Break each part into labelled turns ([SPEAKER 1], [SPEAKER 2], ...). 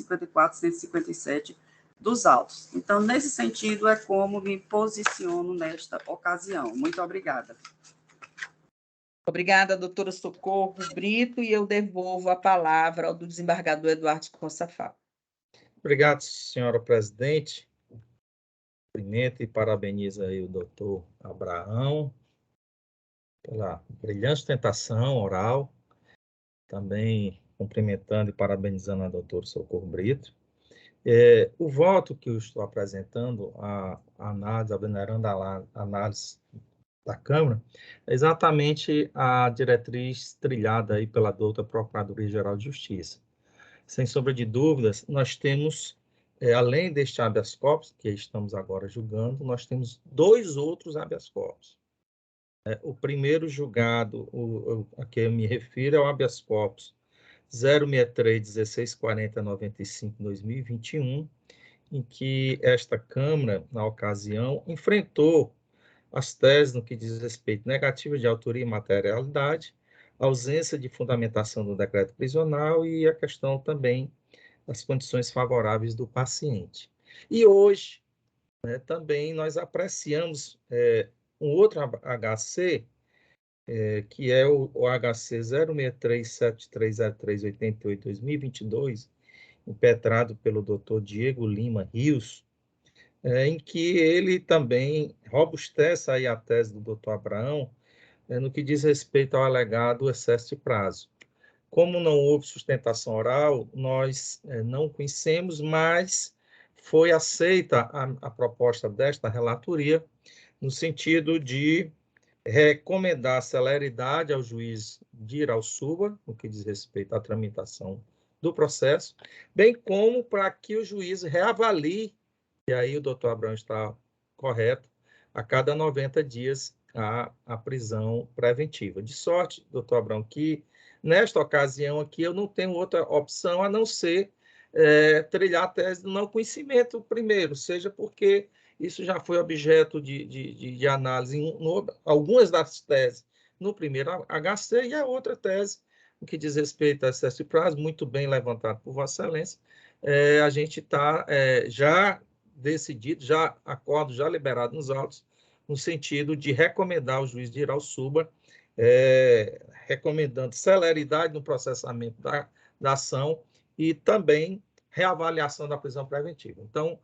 [SPEAKER 1] 154, 157 dos autos. Então, nesse sentido, é como me posiciono nesta ocasião. Muito obrigada.
[SPEAKER 2] Obrigada, doutora Socorro Brito, e eu devolvo a palavra ao desembargador Eduardo Costa Fava.
[SPEAKER 3] Obrigado, senhora presidente. Cumprimento e parabenizo aí o doutor Abraão pela brilhante sustentação oral, também cumprimentando e parabenizando a doutora Socorro Brito. O voto que eu estou apresentando, a análise, a veneranda análise da Câmara, é exatamente a diretriz trilhada aí pela doutora Procuradoria-Geral de Justiça. Sem sombra de dúvidas, nós temos, além deste habeas corpus, que estamos agora julgando, nós temos 2 outros habeas corpus. O primeiro julgado, a que eu me refiro, é o habeas corpus 063-1640-95-2021, em que esta Câmara, na ocasião, enfrentou as teses no que diz respeito negativa de autoria e materialidade, ausência de fundamentação do decreto prisional e a questão também das condições favoráveis do paciente. E hoje, também nós apreciamos um outro HC, que é o HC 063730388-2022, impetrado pelo Dr. Diego Lima Rios, em que ele também robustece aí a tese do Dr. Abraão, no que diz respeito ao alegado excesso de prazo. Como não houve sustentação oral, nós não conhecemos, mas foi aceita a proposta desta relatoria, no sentido de recomendar celeridade ao juiz de ir ao SUBA, no que diz respeito à tramitação do processo, bem como para que o juiz reavalie, e aí o doutor Abraão está correto, a cada 90 dias a prisão preventiva. De sorte, doutor Abraão, que nesta ocasião aqui eu não tenho outra opção a não ser trilhar a tese do não conhecimento primeiro, seja porque isso já foi objeto de análise em algumas das teses no primeiro HC e a outra tese, no que diz respeito a excesso de prazo, muito bem levantado por Vossa Excelência, a gente está já decidido, já acordo, já liberado nos autos, no sentido de recomendar ao juiz de ir ao SUBA, recomendando celeridade no processamento da ação e também reavaliação da prisão preventiva. Então,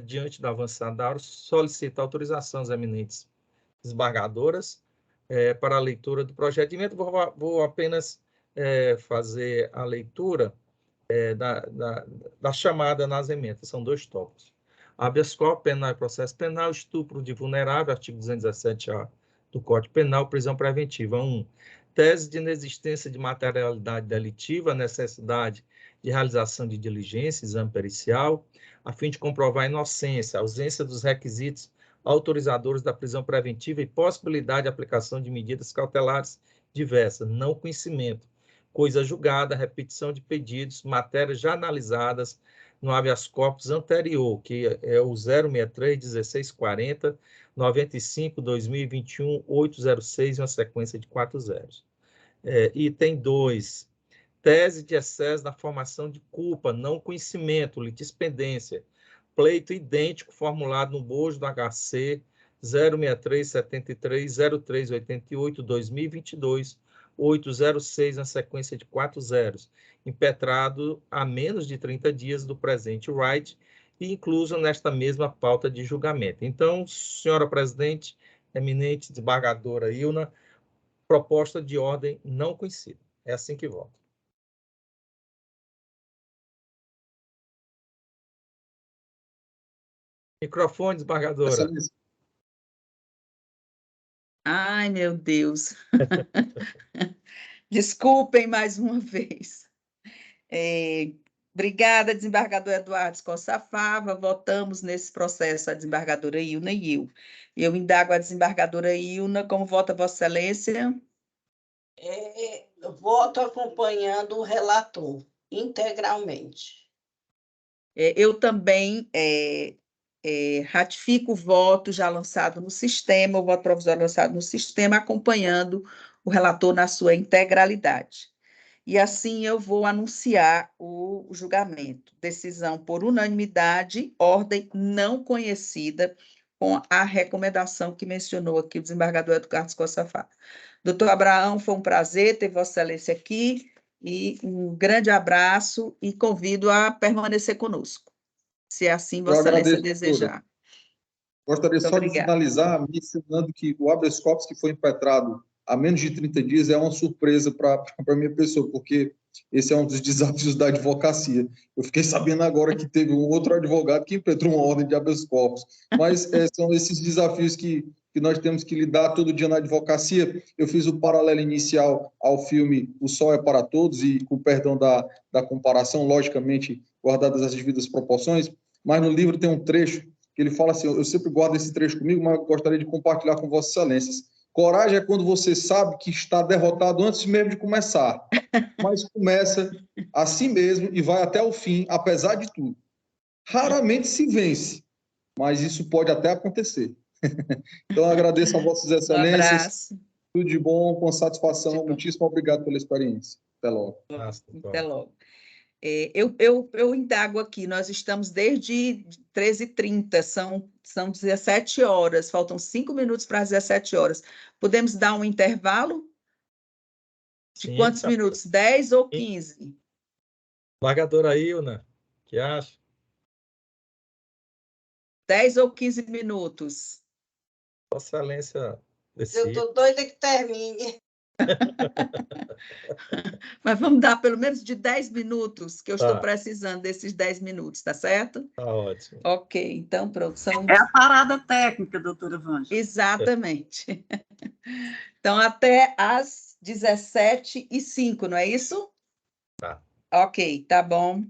[SPEAKER 3] diante da avançada da hora, solicito autorização às eminentes desembargadoras para a leitura do projeto de emenda. Vou apenas fazer a leitura da chamada nas emendas. São 2 tópicos. Habeas corpus, penal e processo penal, estupro de vulnerável, artigo 217-A do Código Penal, prisão preventiva. 1. Tese de inexistência de materialidade delitiva, necessidade de realização de diligência, exame pericial, a fim de comprovar a inocência, ausência dos requisitos autorizadores da prisão preventiva e possibilidade de aplicação de medidas cautelares diversas, não conhecimento, coisa julgada, repetição de pedidos, matérias já analisadas no habeas corpus anterior, que é o 063-1640-95-2021-806, uma sequência de 4 zeros. Item 2, tese de excesso na formação de culpa, não conhecimento, litispendência, pleito idêntico formulado no bojo do HC 063-73-0388-2022, 806, na sequência de 4 zeros, impetrado a menos de 30 dias do presente right e incluso nesta mesma pauta de julgamento. Então, senhora presidente, eminente desembargadora Ilna, proposta de ordem não conhecida. É assim que voto. Microfone, desembargadora.
[SPEAKER 2] Ai, meu Deus. Desculpem mais uma vez. Obrigada, desembargador Eduardo Costa Fava. Votamos nesse processo a desembargadora Ilna e eu. Eu indago a desembargadora Ilna, como vota Vossa Excelência?
[SPEAKER 4] Voto acompanhando o relator, integralmente.
[SPEAKER 2] Eu também ratifico o voto já lançado no sistema, o voto provisório lançado no sistema, acompanhando o relator na sua integralidade. e assim eu vou anunciar o julgamento. Decisão por unanimidade, ordem não conhecida, com a recomendação que mencionou aqui o desembargador Eduardo Costa Fava. Doutor Abraão, foi um prazer ter Vossa Excelência aqui, e um grande abraço, e convido a permanecer conosco, se assim
[SPEAKER 5] Eu
[SPEAKER 2] Vossa Excelência
[SPEAKER 5] agradeço, doutora.
[SPEAKER 2] desejar.
[SPEAKER 5] Gostaria
[SPEAKER 2] Muito
[SPEAKER 5] só de
[SPEAKER 2] obrigada.
[SPEAKER 5] finalizar mencionando que o habeas corpus que foi impetrado há menos de 30 dias é uma surpresa para a minha pessoa, porque esse é um dos desafios da advocacia. Eu fiquei sabendo agora que teve um outro advogado que impetrou uma ordem de habeas corpus, mas são esses desafios que nós temos que lidar todo dia na advocacia. Eu fiz o paralelo inicial ao filme O Sol é para Todos, e com perdão da comparação, logicamente, guardadas as devidas proporções, mas no livro tem um trecho que ele fala assim, eu sempre guardo esse trecho comigo, mas eu gostaria de compartilhar com Vossas Excelências. Coragem é quando você sabe que está derrotado antes mesmo de começar, mas começa assim mesmo e vai até o fim, apesar de tudo. Raramente se vence, mas isso pode até acontecer. Então, eu agradeço a Vossas
[SPEAKER 2] Um
[SPEAKER 5] Excelências,
[SPEAKER 2] abraço.
[SPEAKER 5] tudo de bom, com
[SPEAKER 2] Tudo
[SPEAKER 5] satisfação,
[SPEAKER 2] de bom.
[SPEAKER 5] muitíssimo obrigado pela experiência. Até logo.
[SPEAKER 3] Nossa,
[SPEAKER 2] Até logo. Eu indago aqui, nós estamos desde 13h30, são 17 horas, faltam 5 minutos para as 17 horas. Podemos dar um intervalo? De
[SPEAKER 3] sim,
[SPEAKER 2] quantos minutos? 10 ou 15?
[SPEAKER 3] Embargadora Ilna, que acha?
[SPEAKER 2] 10 ou 15 minutos?
[SPEAKER 3] Vossa Excelência
[SPEAKER 4] Eu
[SPEAKER 3] decide.
[SPEAKER 4] estou doida que termine.
[SPEAKER 2] Mas vamos dar pelo menos de 10 minutos, que eu estou
[SPEAKER 3] Tá.
[SPEAKER 2] precisando desses 10 minutos, tá certo?
[SPEAKER 3] Tá ótimo.
[SPEAKER 2] Ok, então pronto, são...
[SPEAKER 1] É a parada técnica, doutora Vângela.
[SPEAKER 2] Exatamente. Então, até às 17h05, não é isso?
[SPEAKER 3] Tá.
[SPEAKER 2] Ok, tá bom.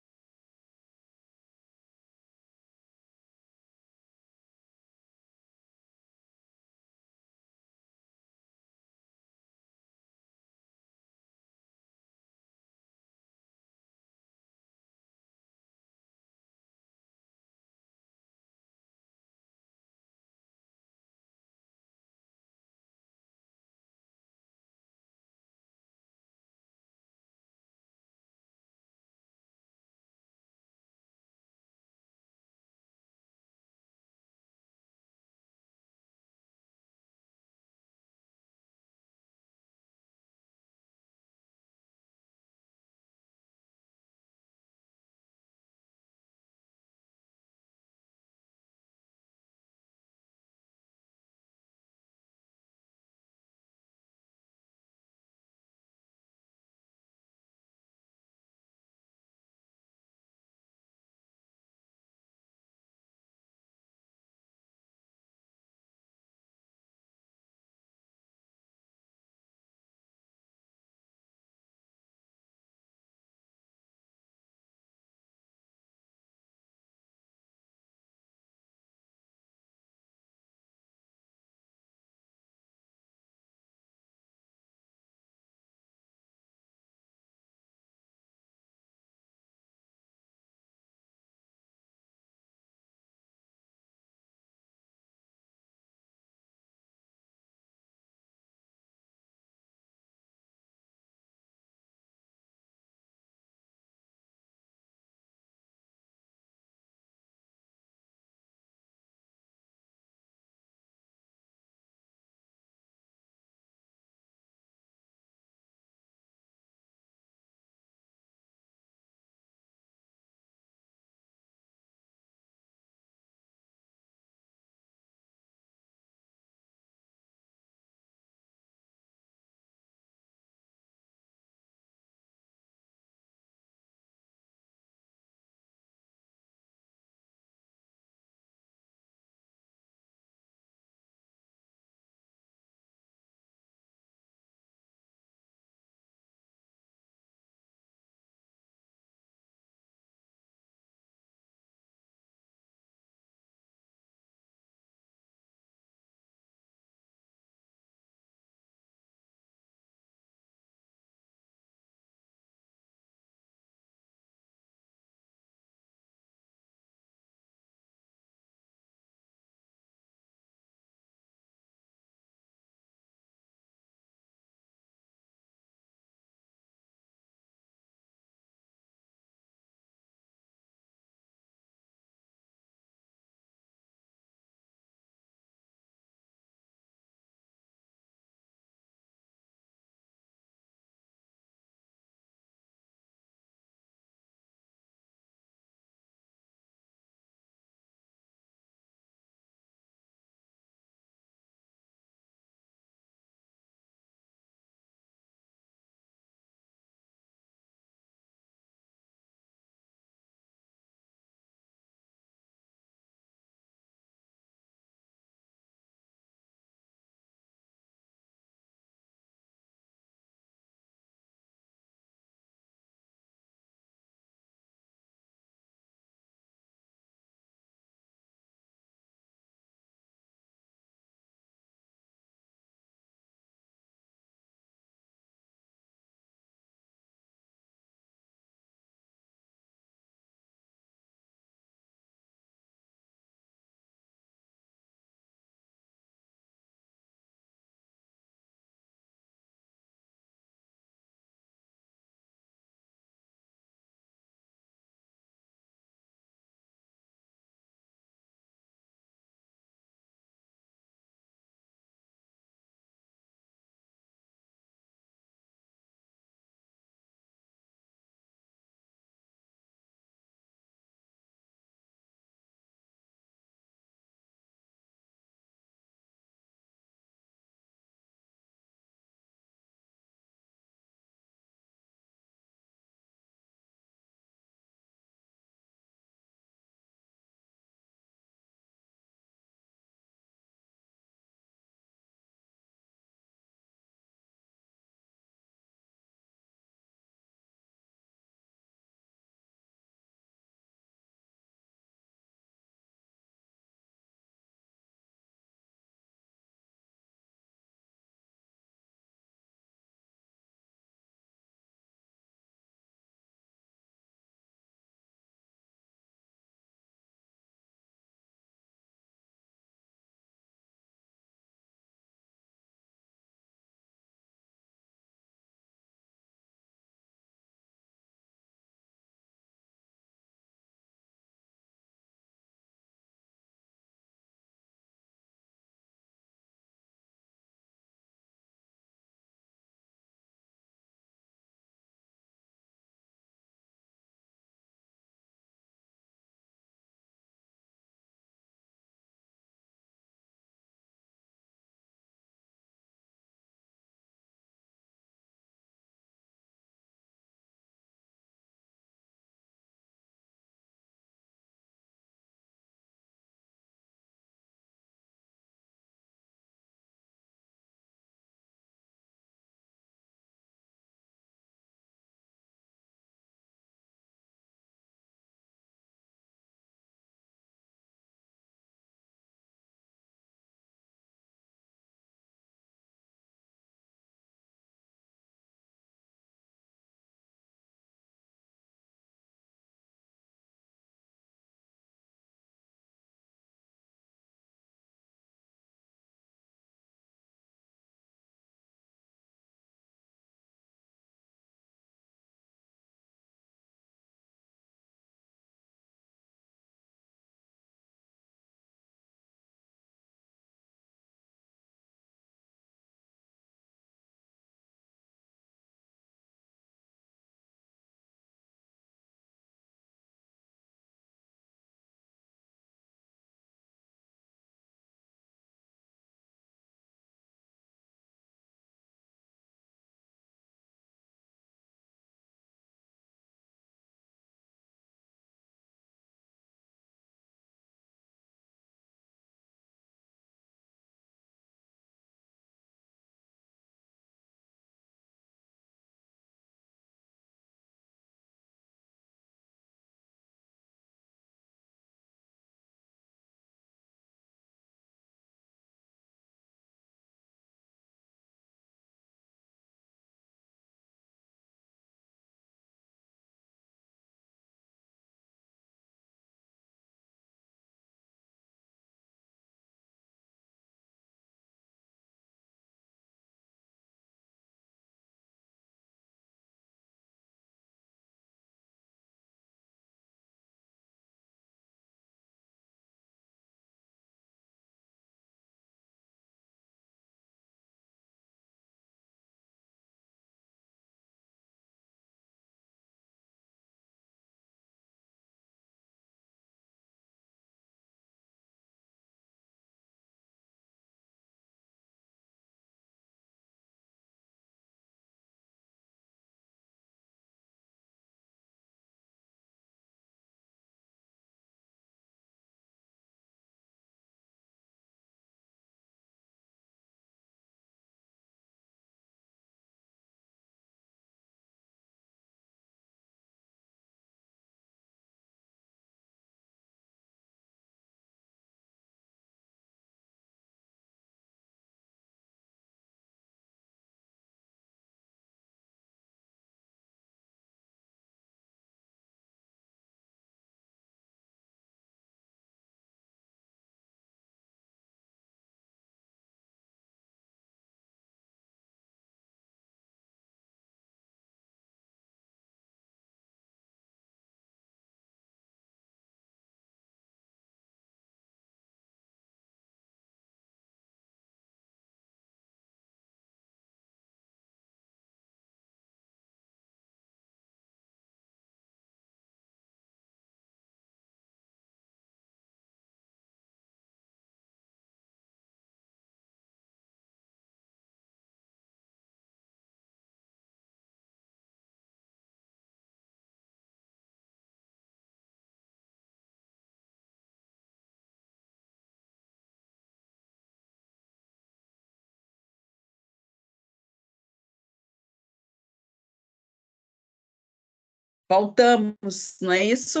[SPEAKER 2] Voltamos, não é isso?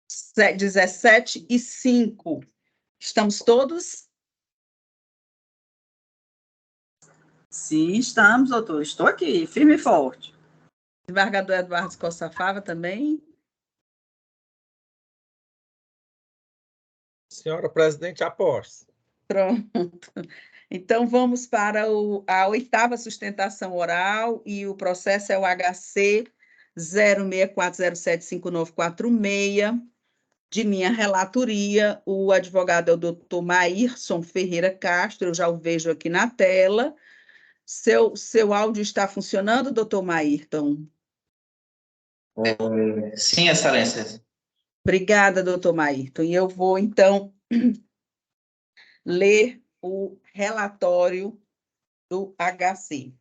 [SPEAKER 2] 17h05. Estamos todos?
[SPEAKER 1] Sim, estamos, doutor. Estou aqui, firme e forte.
[SPEAKER 2] Desembargador Eduardo Costa Fava também?
[SPEAKER 3] Senhora presidente, após.
[SPEAKER 2] Pronto. Então, vamos para a 8ª sustentação oral, e o processo é o HC 0640759946, de minha relatoria. O advogado é o doutor Maírson Ferreira Castro, eu já o vejo aqui na tela. Seu áudio está funcionando, doutor Maírton?
[SPEAKER 6] Sim, excelência.
[SPEAKER 2] Obrigada, doutor Maírton. E eu vou, então, ler o relatório do HC.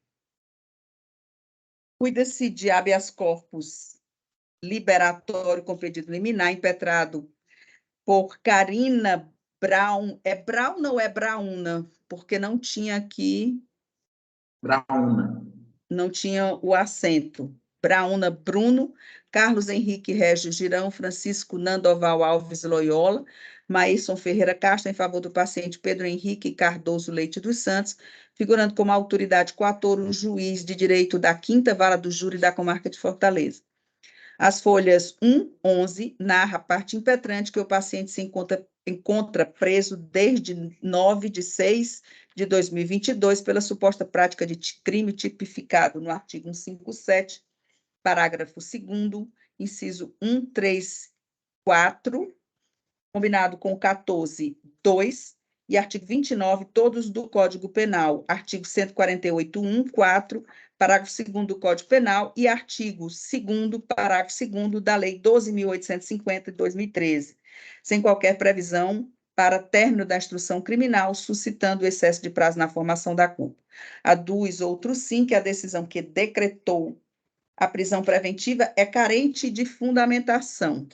[SPEAKER 2] Cuida-se de habeas corpus liberatório com pedido liminar impetrado por Karina Brown. É Brown ou é Brauna? Porque não tinha aqui...
[SPEAKER 6] Brauna.
[SPEAKER 2] Não tinha o acento. Brauna Bruno, Carlos Henrique Regis Girão, Francisco Nandoval Alves Loyola, Maíson Ferreira Castro, em favor do paciente Pedro Henrique Cardoso Leite dos Santos, figurando como autoridade coator o juiz de direito da 5ª Vara do Júri da Comarca de Fortaleza. As folhas 1, 11, narra a parte impetrante que o paciente se encontra preso desde 9/6/2022 pela suposta prática de crime tipificado no artigo 157, parágrafo 2º, inciso 1, 3, 4, combinado com o 14, 2, e artigo 29, todos do Código Penal, artigo 148, 1, 4, parágrafo 2º do Código Penal e artigo 2º, parágrafo 2º da Lei 12.850 de 2013, sem qualquer previsão para término da instrução criminal, suscitando o excesso de prazo na formação da culpa. Aduz outro sim que a decisão que decretou a prisão preventiva é carente de fundamentação.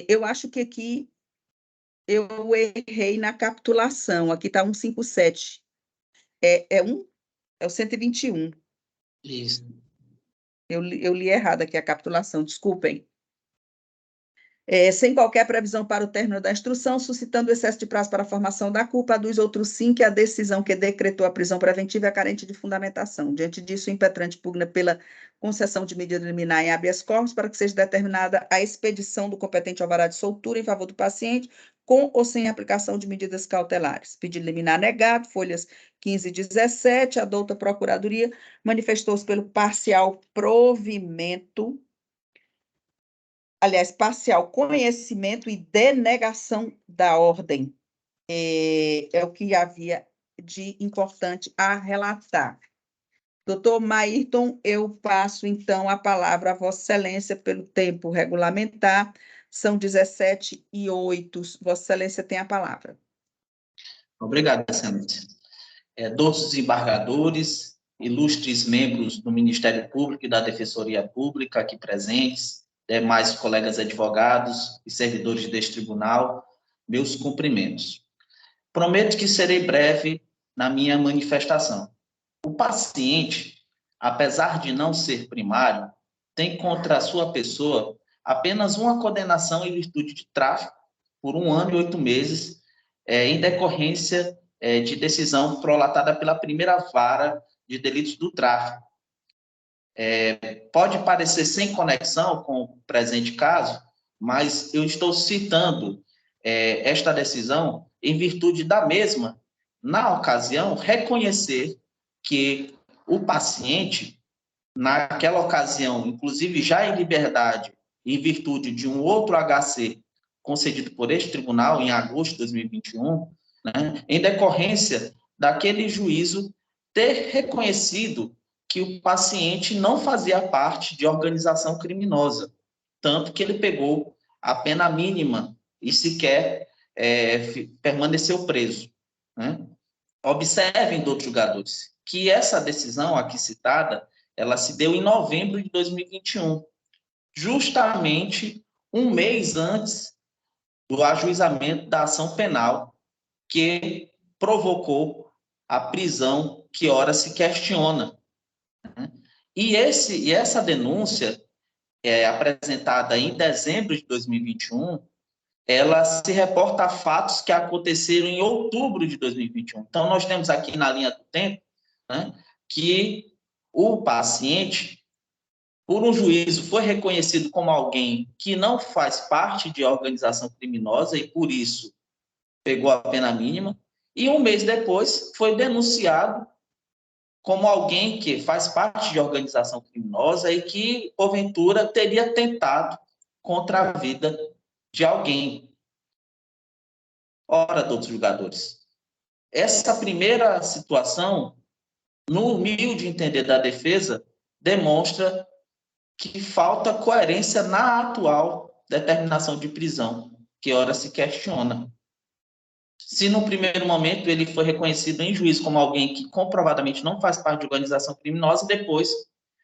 [SPEAKER 2] Eu acho que aqui eu errei na capitulação. Aqui está 157. É o 121.
[SPEAKER 6] Isso.
[SPEAKER 2] Eu li errado aqui a capitulação, desculpem. Sem qualquer previsão para o término da instrução, suscitando excesso de prazo para a formação da culpa, aduz outro sim que a decisão que decretou a prisão preventiva é carente de fundamentação. Diante disso, o impetrante pugna pela concessão de medida liminar em habeas corpus para que seja determinada a expedição do competente alvará de soltura em favor do paciente, com ou sem aplicação de medidas cautelares. Pedido liminar negado, folhas 15 e 17, a douta Procuradoria manifestou-se pelo parcial provimento, aliás, parcial conhecimento e denegação da ordem. É o que havia de importante a relatar. Doutor Maírton, eu passo, então, a palavra a Vossa Excelência pelo tempo regulamentar. São 17h08. Vossa Excelência tem a palavra.
[SPEAKER 6] Obrigado, excelência. Doutores desembargadores, ilustres membros do Ministério Público e da Defensoria Pública aqui presentes, demais colegas advogados e servidores deste tribunal, meus cumprimentos. Prometo que serei breve na minha manifestação. O paciente, apesar de não ser primário, tem contra a sua pessoa apenas uma condenação em virtude de tráfico por 1 ano e 8 meses, em decorrência de decisão prolatada pela 1ª Vara de Delitos do Tráfico. Pode parecer sem conexão com o presente caso, mas eu estou citando esta decisão em virtude da mesma, na ocasião, reconhecer que o paciente, naquela ocasião, inclusive já em liberdade, em virtude de um outro HC concedido por este tribunal em agosto de 2021, né, em decorrência daquele juízo ter reconhecido que o paciente não fazia parte de organização criminosa, tanto que ele pegou a pena mínima e sequer permaneceu preso, né? Observem, doutores julgadores, que essa decisão aqui citada, ela se deu em novembro de 2021, justamente 1 mês antes do ajuizamento da ação penal que provocou a prisão que ora se questiona. E essa denúncia, apresentada em dezembro de 2021, ela se reporta a fatos que aconteceram em outubro de 2021. Então, nós temos aqui na linha do tempo, né, que o paciente, por um juízo, foi reconhecido como alguém que não faz parte de organização criminosa e, por isso, pegou a pena mínima, e um mês depois foi denunciado como alguém que faz parte de organização criminosa e que, porventura, teria tentado contra a vida de alguém. Ora, todos os julgadores, essa primeira situação, no humilde entender da defesa, demonstra que falta coerência na atual determinação de prisão, que ora se questiona. Se no primeiro momento ele foi reconhecido em juízo como alguém que comprovadamente não faz parte de organização criminosa, depois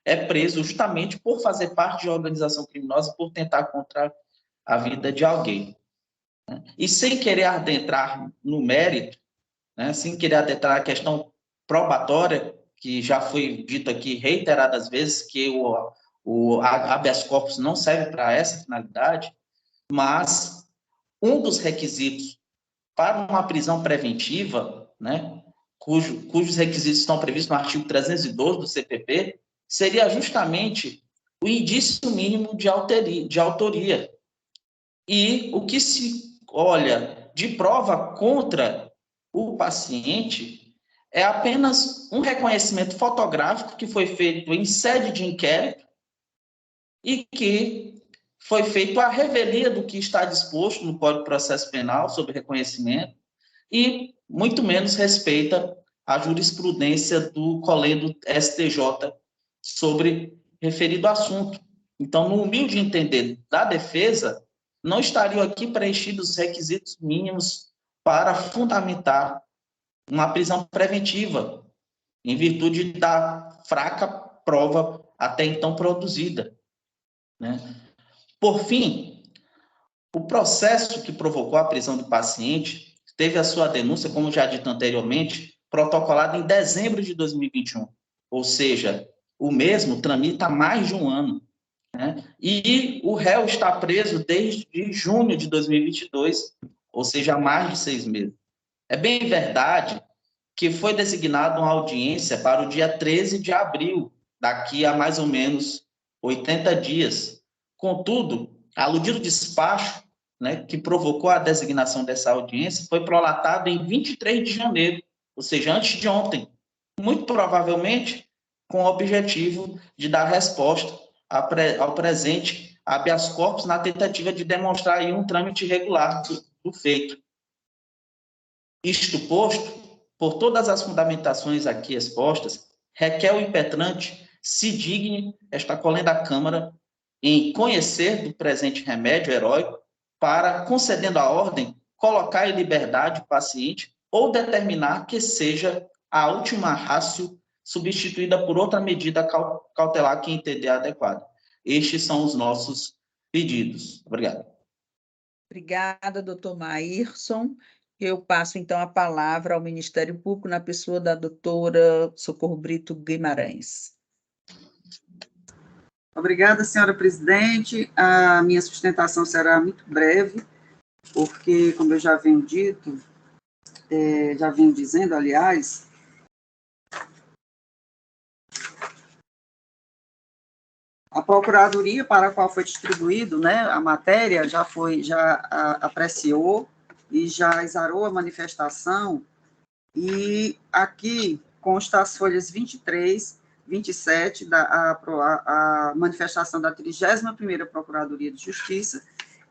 [SPEAKER 6] é preso justamente por fazer parte de organização criminosa, por tentar contra a vida de alguém. E sem querer adentrar no mérito, né, sem querer adentrar na questão probatória, que já foi dito aqui reiteradas vezes que o habeas corpus não serve para essa finalidade, mas um dos requisitos para uma prisão preventiva, né, cujos requisitos estão previstos no artigo 312 do CPP, seria justamente o indício mínimo de autoria. E o que se olha de prova contra o paciente é apenas um reconhecimento fotográfico que foi feito em sede de inquérito e que foi feito a revelia do que está disposto no Código de Processo Penal sobre reconhecimento e muito menos respeita a jurisprudência do colégio STJ sobre referido assunto. Então, no humilde entender da defesa, não estariam aqui preenchidos os requisitos mínimos para fundamentar uma prisão preventiva, em virtude da fraca prova até então produzida, né? Por fim, o processo que provocou a prisão do paciente teve a sua denúncia, como já dito anteriormente, protocolada em dezembro de 2021, ou seja, o mesmo tramita há mais de um ano, né? E o réu está preso desde junho de 2022, ou seja, há mais de 6 meses. É bem verdade que foi designada uma audiência para o dia 13 de abril, daqui a mais ou menos 80 dias. Contudo, aludido despacho, né, que provocou a designação dessa audiência, foi prolatado em 23 de janeiro, ou seja, antes de ontem, muito provavelmente com o objetivo de dar resposta ao presente habeas corpus na tentativa de demonstrar aí um trâmite irregular do feito. Isto posto, por todas as fundamentações aqui expostas, requer o impetrante se digne esta colenda da Câmara em conhecer do presente remédio heróico para, concedendo a ordem, colocar em liberdade o paciente ou determinar que seja a última ratio substituída por outra medida cautelar que entender adequada. Estes são os nossos pedidos. Obrigado.
[SPEAKER 2] Obrigada, doutor Maírson. Eu passo, então, a palavra ao Ministério Público na pessoa da doutora Socorro Brito Guimarães.
[SPEAKER 1] Obrigada, senhora presidente. A minha sustentação será muito breve, porque, como eu já venho dizendo, aliás, a procuradoria para a qual foi distribuído, né, a matéria já apreciou e já exarou a manifestação, e aqui consta as folhas 23, 27, a manifestação da 31ª Procuradoria de Justiça,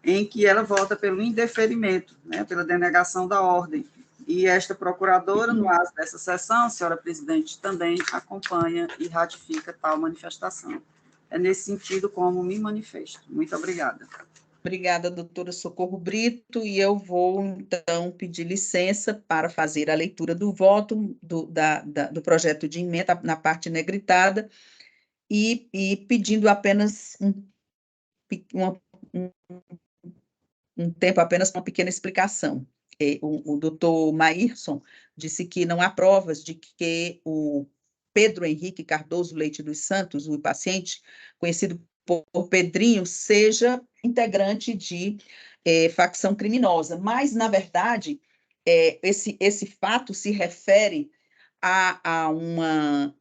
[SPEAKER 1] em que ela vota pelo indeferimento, né, pela denegação da ordem. E esta procuradora, no ato dessa sessão, a senhora presidente, também acompanha e ratifica tal manifestação. É nesse sentido como me manifesto. Muito obrigada.
[SPEAKER 2] Obrigada, doutora Socorro Brito, e eu vou, então, pedir licença para fazer a leitura do voto do projeto de emenda na parte negritada e pedindo apenas um tempo, apenas uma pequena explicação. O doutor Maírson disse que não há provas de que o Pedro Henrique Cardoso Leite dos Santos, o paciente, conhecido por Pedrinho, seja integrante de facção criminosa. Mas, na verdade, esse fato se refere a uma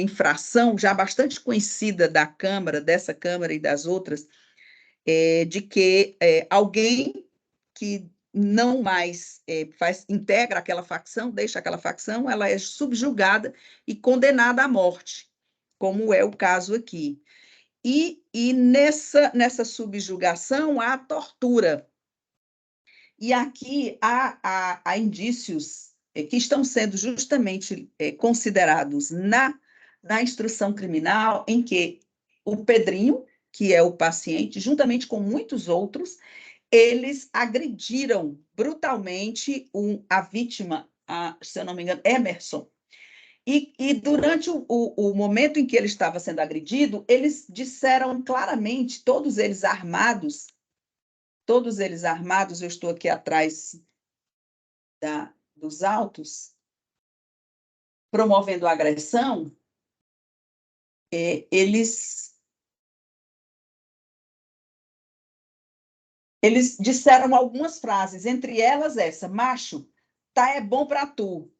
[SPEAKER 2] infração já bastante conhecida da Câmara, dessa Câmara e das outras, de que alguém que não mais integra aquela facção, deixa aquela facção, ela é subjugada e condenada à morte, como é o caso aqui. E nessa subjugação há tortura. E aqui há indícios que estão sendo justamente considerados na instrução criminal, em que o Pedrinho, que é o paciente, juntamente com muitos outros, eles agrediram brutalmente a vítima, se eu não me engano, Emerson. E durante o momento em que ele estava sendo agredido, eles disseram claramente, todos eles armados, eu estou aqui atrás dos autos, promovendo a agressão, eles disseram algumas frases, entre elas essa: macho, tá é bom para tu,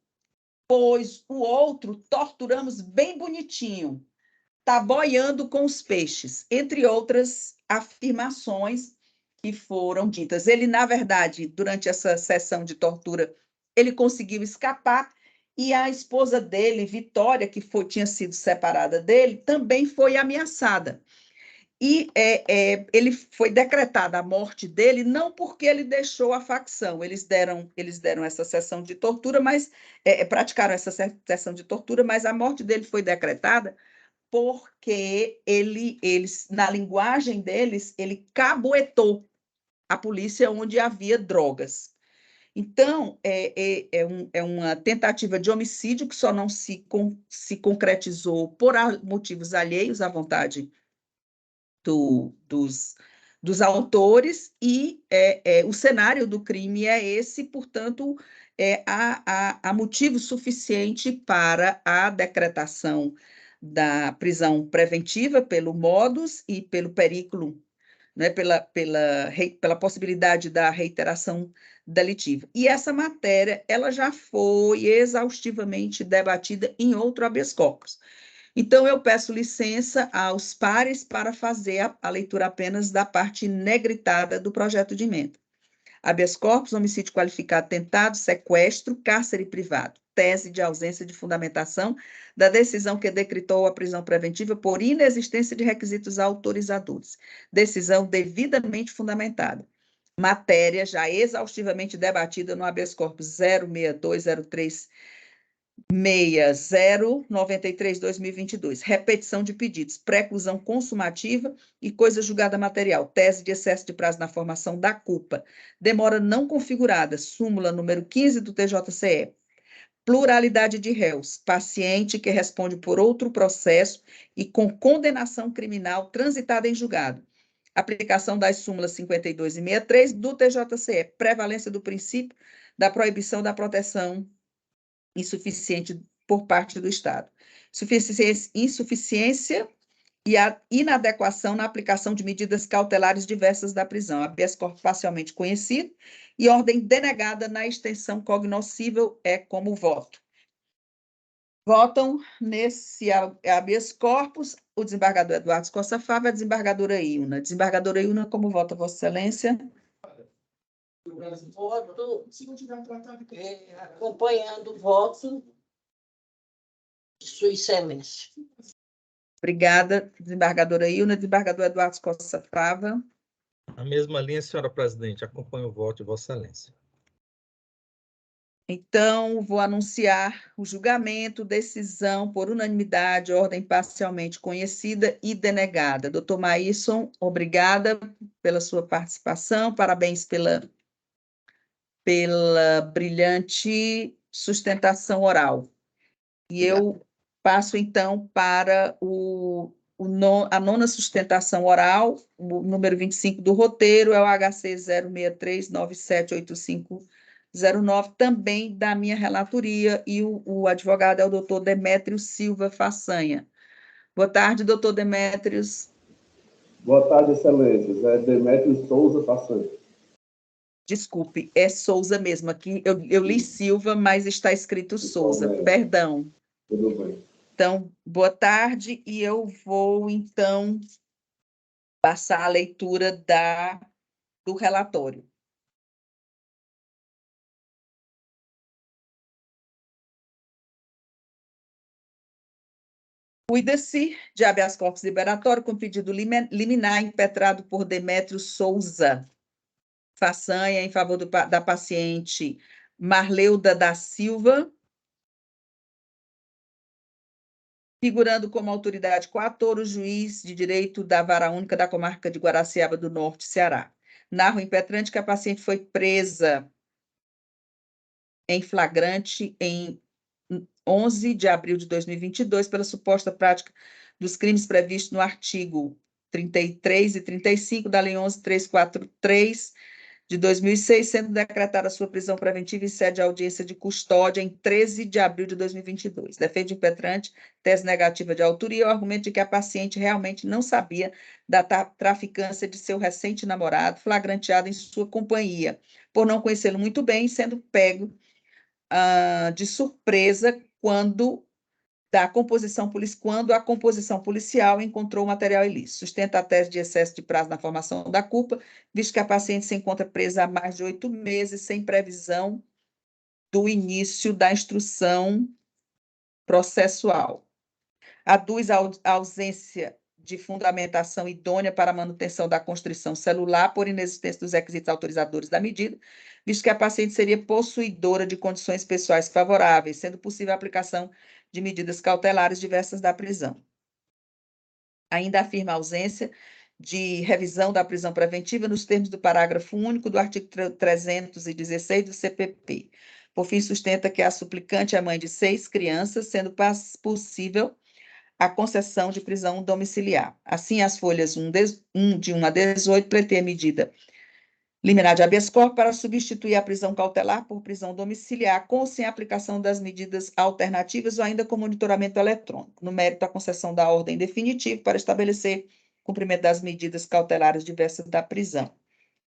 [SPEAKER 2] pois o outro torturamos bem bonitinho, tá boiando com os peixes, entre outras afirmações que foram ditas. Ele, na verdade, durante essa sessão de tortura, ele conseguiu escapar, e a esposa dele, Vitória, que tinha sido separada dele, também foi ameaçada. E ele foi decretada a morte dele, não porque ele deixou a facção, eles deram essa sessão de tortura, mas praticaram essa sessão de tortura, mas a morte dele foi decretada porque eles, na linguagem deles, ele caboetou a polícia onde havia drogas. Então, é uma tentativa de homicídio que só não se concretizou por motivos alheios à vontade dos autores, e o cenário do crime é esse, portanto, há motivo suficiente para a decretação da prisão preventiva pelo modus e pelo perigo, né, pela possibilidade da reiteração delitiva. E essa matéria ela já foi exaustivamente debatida em outro habeas corpus. Então, eu peço licença aos pares para fazer a leitura apenas da parte negritada do projeto de emenda. Habeas corpus, homicídio qualificado tentado, sequestro, cárcere privado. Tese de ausência de fundamentação da decisão que decretou a prisão preventiva por inexistência de requisitos autorizadores. Decisão devidamente fundamentada. Matéria já exaustivamente debatida no habeas corpus 06203 6093/2022, repetição de pedidos, preclusão consumativa e coisa julgada material, tese de excesso de prazo na formação da culpa, demora não configurada, súmula número 15 do TJCE, pluralidade de réus, paciente que responde por outro processo e com condenação criminal transitada em julgado, aplicação das súmulas 52 e 63 do TJCE, prevalência do princípio da proibição da proteção insuficiente por parte do Estado. Insuficiência e a inadequação na aplicação de medidas cautelares diversas da prisão, habeas corpus parcialmente conhecido, e ordem denegada na extensão cognoscível como voto. Votam nesse habeas corpus o desembargador Eduardo Costa Fava e a desembargadora Ilna. Desembargadora Ilna, como vota Vossa Excelência?
[SPEAKER 4] Voto acompanhando o voto de Sua Excelência.
[SPEAKER 2] Obrigada, desembargadora Ilna. Desembargador Eduardo Costa Fava.
[SPEAKER 3] Na mesma linha, senhora presidente, acompanho o voto de Vossa Excelência.
[SPEAKER 2] Então, vou anunciar o julgamento, decisão por unanimidade, ordem parcialmente conhecida e denegada. Doutor Maíson, obrigada pela sua participação, parabéns pela brilhante sustentação oral. E eu passo, então, para a nona sustentação oral, o número 25 do roteiro, é o HC 0639785 09, também da minha relatoria, e o advogado é o doutor Demétrio Silva Façanha. Boa tarde, doutor Demétrios.
[SPEAKER 7] Boa tarde, excelências. É Demétrio Souza Façanha.
[SPEAKER 2] Desculpe, é Souza mesmo. Aqui eu li Silva, mas está escrito Souza. Perdão.
[SPEAKER 7] Tudo bem.
[SPEAKER 2] Então, boa tarde, e eu vou, então, passar a leitura do relatório. Cuida-se de habeas corpus liberatório com pedido liminar impetrado por Demétrio Souza Façanha em favor da paciente Marleuda da Silva, figurando como autoridade coator o juiz de direito da Vara Única da Comarca de Guaraciaba do Norte, Ceará. Narro impetrante que a paciente foi presa em flagrante em 11 de abril de 2022 pela suposta prática dos crimes previstos no artigo 33 e 35 da Lei 11.343 de 2006, sendo decretada sua prisão preventiva em sede de audiência de custódia em 13 de abril de 2022. Defende o impetrante tese negativa de autoria, o argumento de que a paciente realmente não sabia da traficância de seu recente namorado, flagranteado em sua companhia, por não conhecê-lo muito bem, sendo pego de surpresa quando a composição policial encontrou o material ilícito. Sustenta a tese de excesso de prazo na formação da culpa, visto que a paciente se encontra presa há mais de 8 meses, sem previsão do início da instrução processual. Aduz a ausência de fundamentação idônea para a manutenção da constrição celular por inexistência dos requisitos autorizadores da medida, visto que a paciente seria possuidora de condições pessoais favoráveis, sendo possível a aplicação de medidas cautelares diversas da prisão. Ainda afirma a ausência de revisão da prisão preventiva nos termos do parágrafo único do artigo 316 do CPP. Por fim, sustenta que a suplicante é mãe de 6 crianças, sendo possível a concessão de prisão domiciliar. Assim, as folhas de 1 a 18 pleiteia medida liminar de habeas corpus para substituir a prisão cautelar por prisão domiciliar, com ou sem aplicação das medidas alternativas ou ainda com monitoramento eletrônico. No mérito, a concessão da ordem definitiva para estabelecer cumprimento das medidas cautelares diversas da prisão.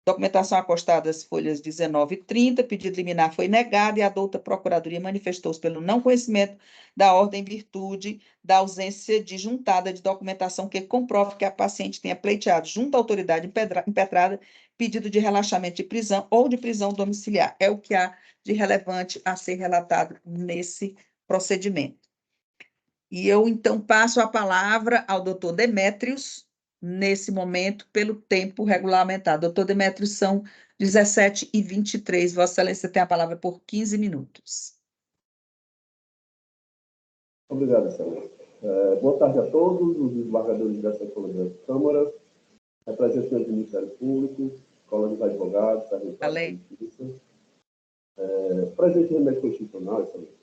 [SPEAKER 2] Documentação acostada às folhas 19 e 30, pedido liminar foi negado e a douta Procuradoria manifestou-se pelo não conhecimento da ordem em virtude da ausência de juntada de documentação que comprove que a paciente tenha pleiteado junto à autoridade impetrada pedido de relaxamento de prisão ou de prisão domiciliar. É o que há de relevante a ser relatado nesse procedimento. E eu, então, passo a palavra ao doutor Demétrios, nesse momento, pelo tempo regulamentado. Doutor Demétrios, são 17h23. Vossa Excelência tem a palavra por 15 minutos.
[SPEAKER 7] Obrigado, Excelência. Boa tarde a todos os desembargadores dessas câmaras, representantes do Ministério Público, colegas advogados,
[SPEAKER 2] Além.
[SPEAKER 7] Presente remédio constitucional, Excelência,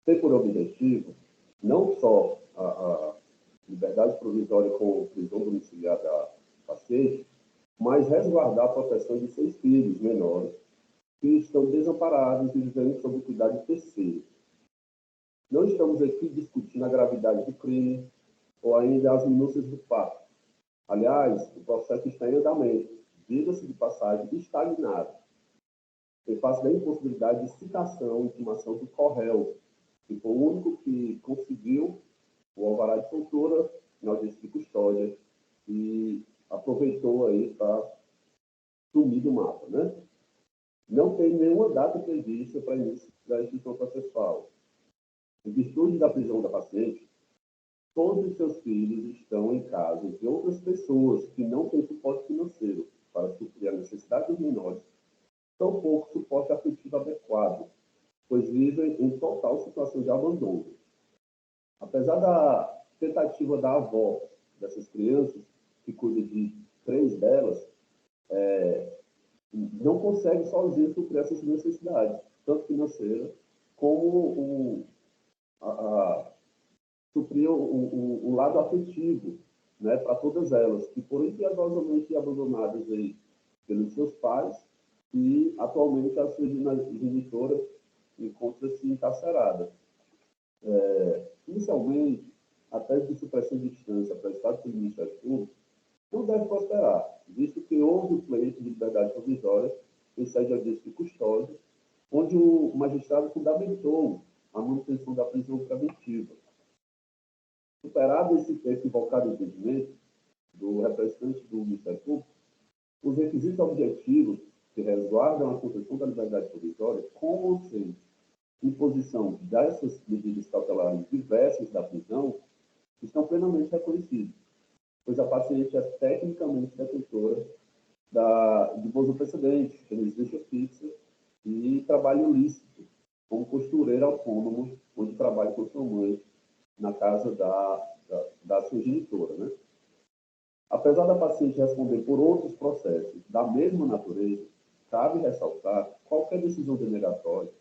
[SPEAKER 7] tem por objetivo não só a liberdade provisória com prisão domiciliar da paciente, mas resguardar a proteção de 6 filhos menores que estão desamparados e vivendo sob cuidado de terceiros. Não estamos aqui discutindo a gravidade do crime ou ainda as minúcias do fato. Aliás, o processo está em andamento, diga-se de passagem, estagnado, em face da impossibilidade de citação e intimação do corréu, que foi o único que conseguiu o alvará de soltura na audiência de custódia e aproveitou aí para sumir do mapa, né? Não tem nenhuma data prevista para início da instrução processual. Em virtude da prisão da paciente, todos os seus filhos estão em casa de outras pessoas que não têm suporte financeiro para suprir a necessidade dos menores, tampouco suporte afetivo adequado, pois vivem em total situação de abandono. Apesar da tentativa da avó dessas crianças, que cuida de 3 delas, não consegue sozinha suprir essas necessidades, tanto financeiras como suprir o lado afetivo, né, para todas elas, que foram piedosamente abandonadas aí pelos seus pais e atualmente a sua genitora encontra-se encarcerada. Inicialmente, a tese de supressão de instância prestado pelo Ministério Público não deve prosperar, visto que houve o pleito de liberdade provisória em sede de audiência de custódia, onde o magistrado fundamentou a manutenção da prisão preventiva. Superado esse equivocado entendimento do representante do Ministério Público, os requisitos objetivos que resguardam a concessão da liberdade provisória, com ou sem imposição dessas medidas cautelares diversas da prisão, estão plenamente reconhecidos, pois a paciente é tecnicamente detentora de gozo precedente, residência fixa e trabalho ilícito, como costureira autônomo, onde trabalha com sua mãe na casa da sua genitora, né? Apesar da paciente responder por outros processos da mesma natureza, cabe ressaltar que qualquer decisão denegatória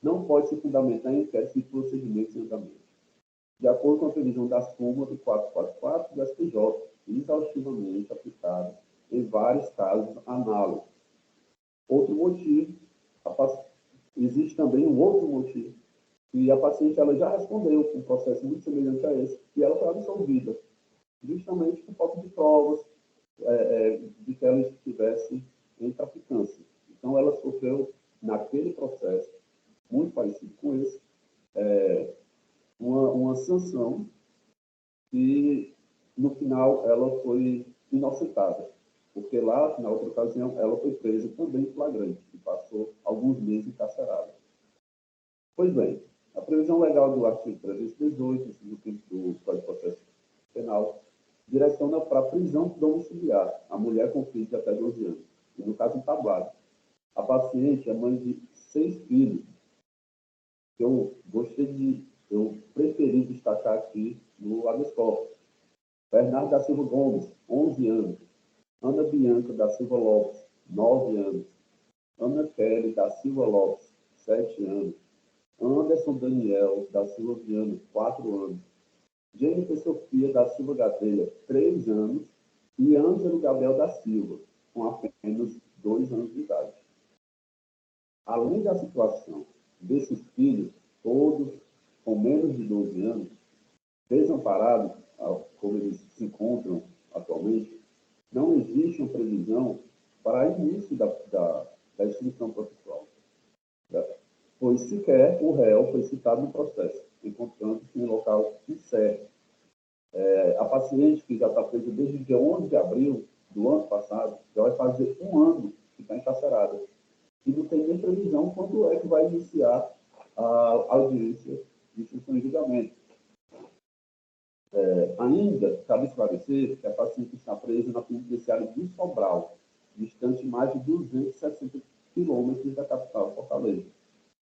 [SPEAKER 7] não pode se fundamentar em inquéritos de procedimentos em andamento, de acordo com a previsão da súmula do 444 do STJ, exaustivamente aplicada em vários casos análogos. Outro motivo, existe também um outro motivo, que a paciente ela já respondeu com um processo muito semelhante a esse, e ela foi absolvida, justamente por falta de provas de que ela estivesse em traficância. Então, ela sofreu, naquele processo, muito parecido com esse, uma sanção e, no final, ela foi inocentada, porque lá, na outra ocasião, ela foi presa também em flagrante e passou alguns meses encarcerada. Pois bem, a previsão legal do artigo 318, inciso 5 do Código de Processo Penal, direciona para a prisão domiciliar a mulher com filhos de até 12 anos, e no caso tablado. A paciente é mãe de 6 filhos. Eu preferi destacar aqui no habeas corpus. Bernardo da Silva Gomes, 11 anos. Ana Bianca da Silva Lopes, 9 anos. Ana Kelly da Silva Lopes, 7 anos. Anderson Daniel da Silva Viana, 4 anos. Jennifer Sofia da Silva Gadelha, 3 anos. E Ângelo Gabriel da Silva, com apenas 2 anos de idade. Além da situação desses filhos, todos com menos de 12 anos, desamparados, como eles se encontram atualmente, não existe uma previsão para início da instrução processual, pois sequer o réu foi citado no processo, encontrando-se em local incerto. A paciente, que já está presa desde o dia 11 de abril do ano passado, já vai fazer 1 ano que está encarcerada. E não tem nem previsão quando é que vai iniciar a audiência de instrução e julgamento. Ainda cabe esclarecer que a paciente está presa na penitenciária de Sobral, distante mais de 260 quilômetros da capital, Fortaleza,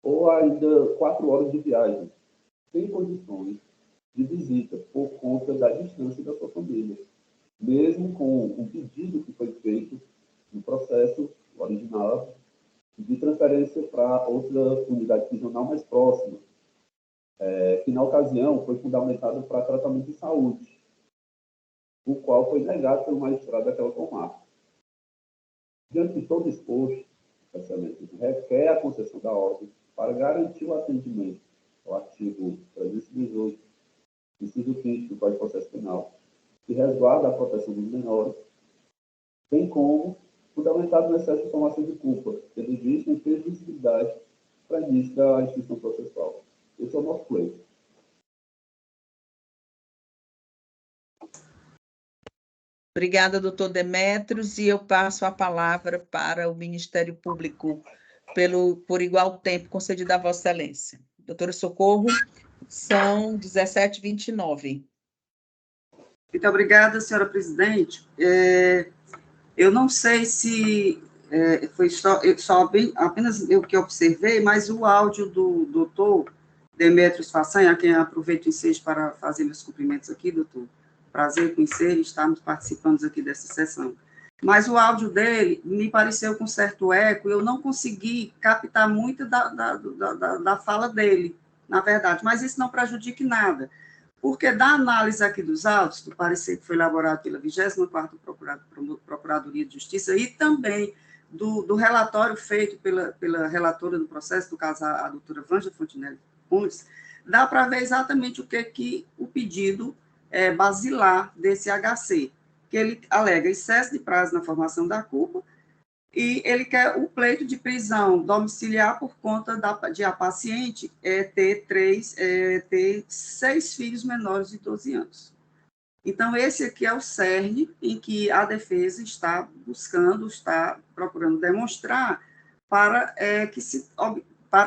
[SPEAKER 7] ou ainda 4 horas de viagem, sem condições de visita por conta da distância da sua família, mesmo com um pedido que foi feito no processo original de transferência para outra unidade prisional mais próxima, que na ocasião foi fundamentada para tratamento de saúde, o qual foi negado pelo magistrado daquela comarca. Diante de todo exposto, Excelência, requer a concessão da ordem para garantir o atendimento ao artigo 318, inciso 5 do Código de Processo Penal, que resguarda a proteção dos menores, bem como fundamentado no excesso de formação de culpa, tendo vista em previsibilidade para início da instrução processual. Esse é o nosso pleito.
[SPEAKER 2] Obrigada, doutor Demétrios, e eu passo a palavra para o Ministério Público por igual tempo concedido a Vossa Excelência. Doutora Socorro, são 17h29.
[SPEAKER 1] Muito obrigada, senhora presidente. Eu não sei se foi apenas eu que observei, mas o áudio do doutor Demétrios Façanha, a quem aproveito o ensejo para fazer meus cumprimentos aqui, doutor. Prazer conhecer e estarmos participando aqui dessa sessão. Mas o áudio dele me pareceu com certo eco, eu não consegui captar muito da fala dele, na verdade, mas isso não prejudica nada, porque da análise aqui dos autos, do parecer que foi elaborado pela 24ª Procuradoria de Justiça e também do relatório feito pela relatora do processo, do caso a doutora Vângela Fontinelli Pontes, dá para ver exatamente o que o pedido basilar desse HC, que ele alega excesso de prazo na formação da culpa, e ele quer o pleito de prisão domiciliar por conta de a paciente ter 6 filhos menores de 12 anos. Então, esse aqui é o cerne em que a defesa está buscando, está procurando demonstrar para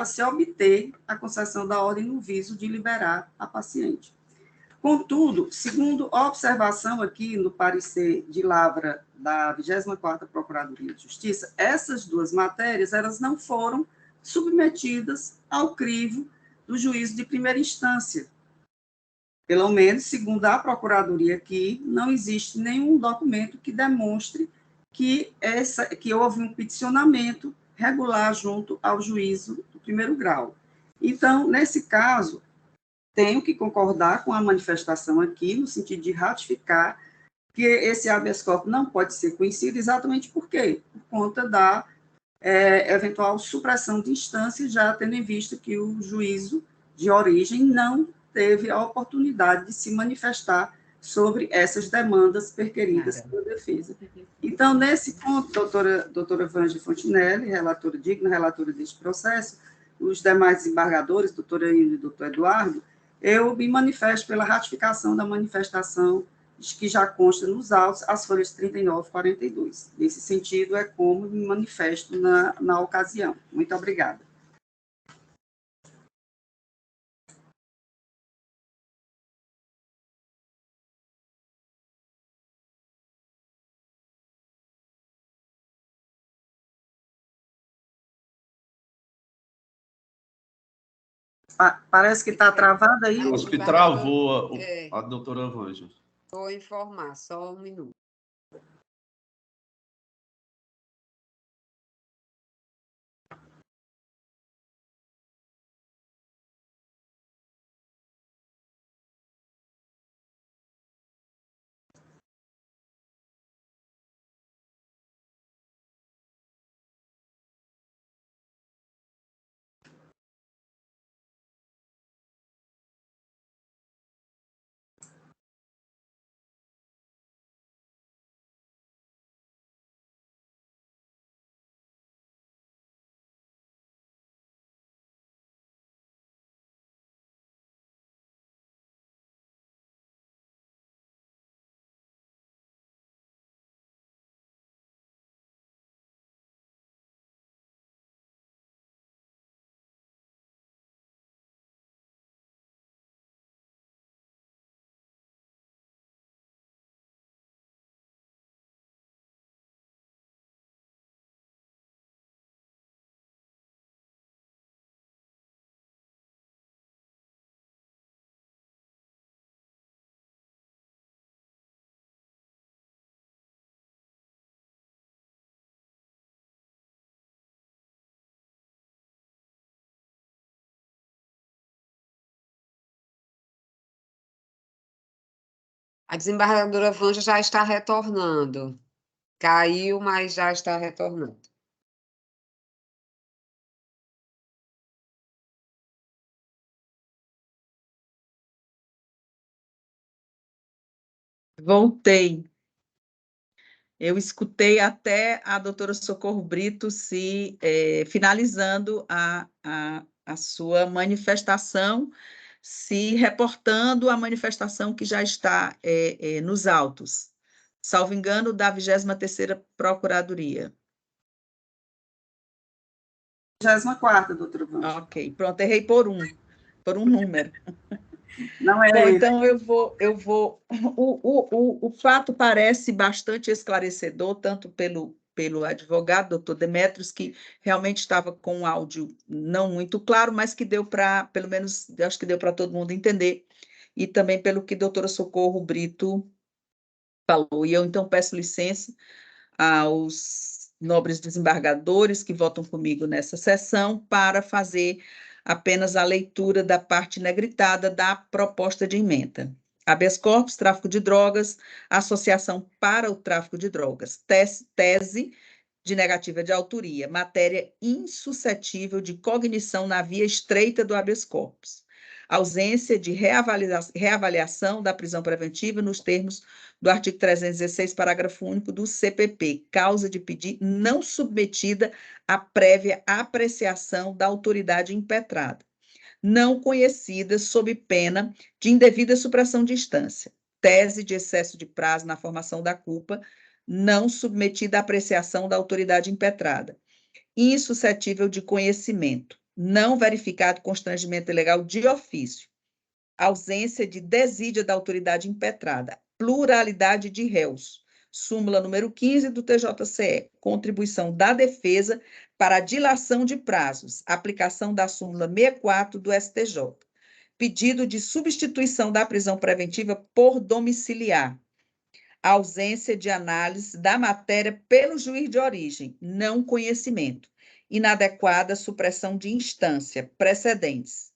[SPEAKER 1] se obter a concessão da ordem no viso de liberar a paciente. Contudo, segundo a observação aqui no parecer de lavra da 24ª Procuradoria de Justiça, essas duas matérias elas não foram submetidas ao crivo do juízo de primeira instância. Pelo menos, segundo a Procuradoria aqui, não existe nenhum documento que demonstre que houve um peticionamento regular junto ao juízo do primeiro grau. Então, nesse caso, tenho que concordar com a manifestação aqui, no sentido de ratificar que esse habeas corpus não pode ser conhecido, exatamente por quê? Por conta da eventual supressão de instância, já tendo em vista que o juízo de origem não teve a oportunidade de se manifestar sobre essas demandas perquiridas pela defesa. Então, nesse ponto, doutora Vângela Fontinelli, digna relatora deste processo, os demais desembargadores, doutora Ina e doutor Eduardo, eu me manifesto pela ratificação da manifestação que já consta nos autos, as folhas 39 e 42. Nesse sentido, é como me manifesto na ocasião. Muito obrigada. Parece que está travada aí.
[SPEAKER 8] Acho que travou a doutora Vângela.
[SPEAKER 9] Vou informar, só um minuto. A desembargadora Vângela já está retornando. Caiu, mas já está retornando.
[SPEAKER 2] Voltei. Eu escutei até a doutora Socorro Brito finalizando a sua manifestação, se reportando a manifestação que já está nos autos, salvo engano, da 23ª Procuradoria.
[SPEAKER 1] 24ª, doutora Vângela.
[SPEAKER 2] Ok, pronto, errei por um número.
[SPEAKER 1] Não é.
[SPEAKER 2] Bom, então eu vou. O fato parece bastante esclarecedor, tanto pelo advogado, doutor Demetrios, que realmente estava com um áudio não muito claro, mas que deu para, pelo menos, acho que deu para todo mundo entender, e também pelo que a doutora Socorro Brito falou. E eu, então, peço licença aos nobres desembargadores que votam comigo nessa sessão para fazer apenas a leitura da parte negritada da proposta de emenda. Habeas corpus, tráfico de drogas, associação para o tráfico de drogas. Tese de negativa de autoria, matéria insuscetível de cognição na via estreita do habeas corpus. Ausência de reavaliação da prisão preventiva nos termos do artigo 316, parágrafo único do CPP, causa de pedir não submetida à prévia apreciação da autoridade impetrada, não conhecida sob pena de indevida supressão de instância, tese de excesso de prazo na formação da culpa, não submetida à apreciação da autoridade impetrada, insuscetível de conhecimento, não verificado constrangimento ilegal de ofício, ausência de desídia da autoridade impetrada, pluralidade de réus, súmula número 15 do TJCE, contribuição da defesa para a dilação de prazos, aplicação da súmula 64 do STJ, pedido de substituição da prisão preventiva por domiciliar, ausência de análise da matéria pelo juiz de origem, não conhecimento, inadequada supressão de instância, precedentes,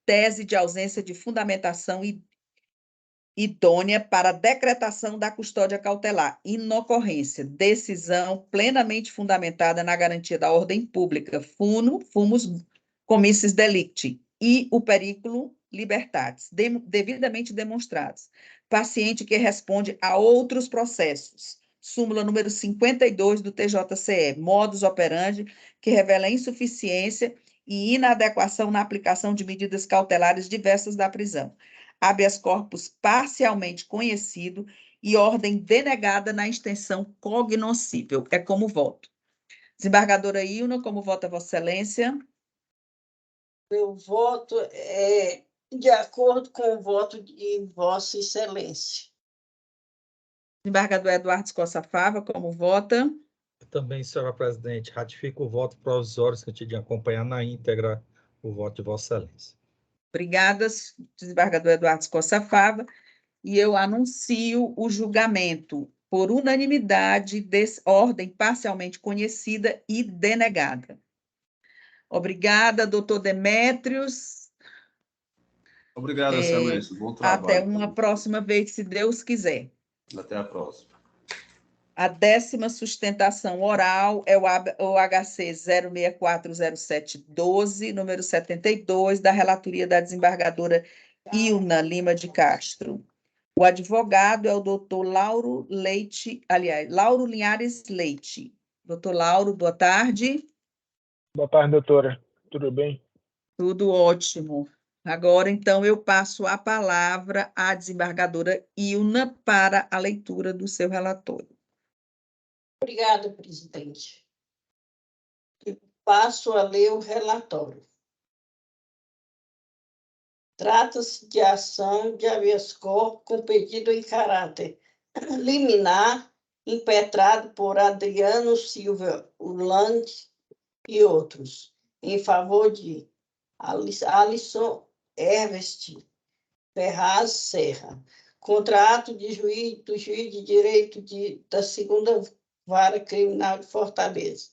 [SPEAKER 2] tese de ausência de fundamentação idônea para decretação da custódia cautelar, inocorrência, decisão plenamente fundamentada na garantia da ordem pública, fumus comissis delicti, e o periculo libertatis, devidamente demonstrados. Paciente que responde a outros processos. Súmula número 52 do TJCE, modus operandi, que revela insuficiência e inadequação na aplicação de medidas cautelares diversas da prisão. Habeas corpus parcialmente conhecido e ordem denegada na extensão cognoscível. É como voto. Desembargadora Ilna, como vota Vossa Excelência?
[SPEAKER 4] Meu voto é de acordo com o voto de Vossa Excelência.
[SPEAKER 2] Desembargador Eduardo Costa Fava, como vota?
[SPEAKER 3] Eu também, senhora presidente, ratifico o voto provisório, sentido de acompanhar na íntegra o voto de Vossa Excelência.
[SPEAKER 2] Obrigada, desembargador Eduardo Costa Fava. E eu anuncio o julgamento por unanimidade, ordem parcialmente conhecida e denegada. Obrigada, doutor Demétrios.
[SPEAKER 8] Obrigado, Excelência. Bom trabalho.
[SPEAKER 2] Até uma próxima vez, se Deus quiser.
[SPEAKER 8] Até a próxima.
[SPEAKER 2] A 10ª sustentação oral é o HC 0640712, número 72, da relatoria da desembargadora Ilna Lima de Castro. O advogado é o doutor Lauro Linhares Leite. Doutor Lauro, boa tarde.
[SPEAKER 10] Boa tarde, doutora. Tudo bem?
[SPEAKER 2] Tudo ótimo. Agora, então, eu passo a palavra à desembargadora Ilna para a leitura do seu relatório.
[SPEAKER 4] Obrigada, presidente. Eu passo a ler o relatório. Trata-se de ação de habeas corpus com pedido em caráter liminar impetrado por Adriano Silva Urlandi e outros, em favor de Alisson Hervest Ferraz Serra, contra ato do juiz de direito da 2ª Vara Criminal de Fortaleza,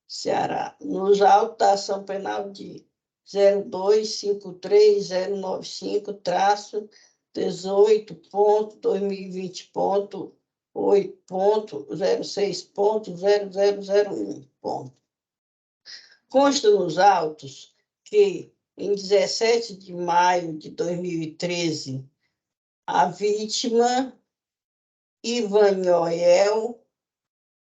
[SPEAKER 4] Ceará, nos autos da ação penal de 02.18.2020.8.06.0001. Consta nos autos que, em 17 de maio de 2013, a vítima Ivanhoel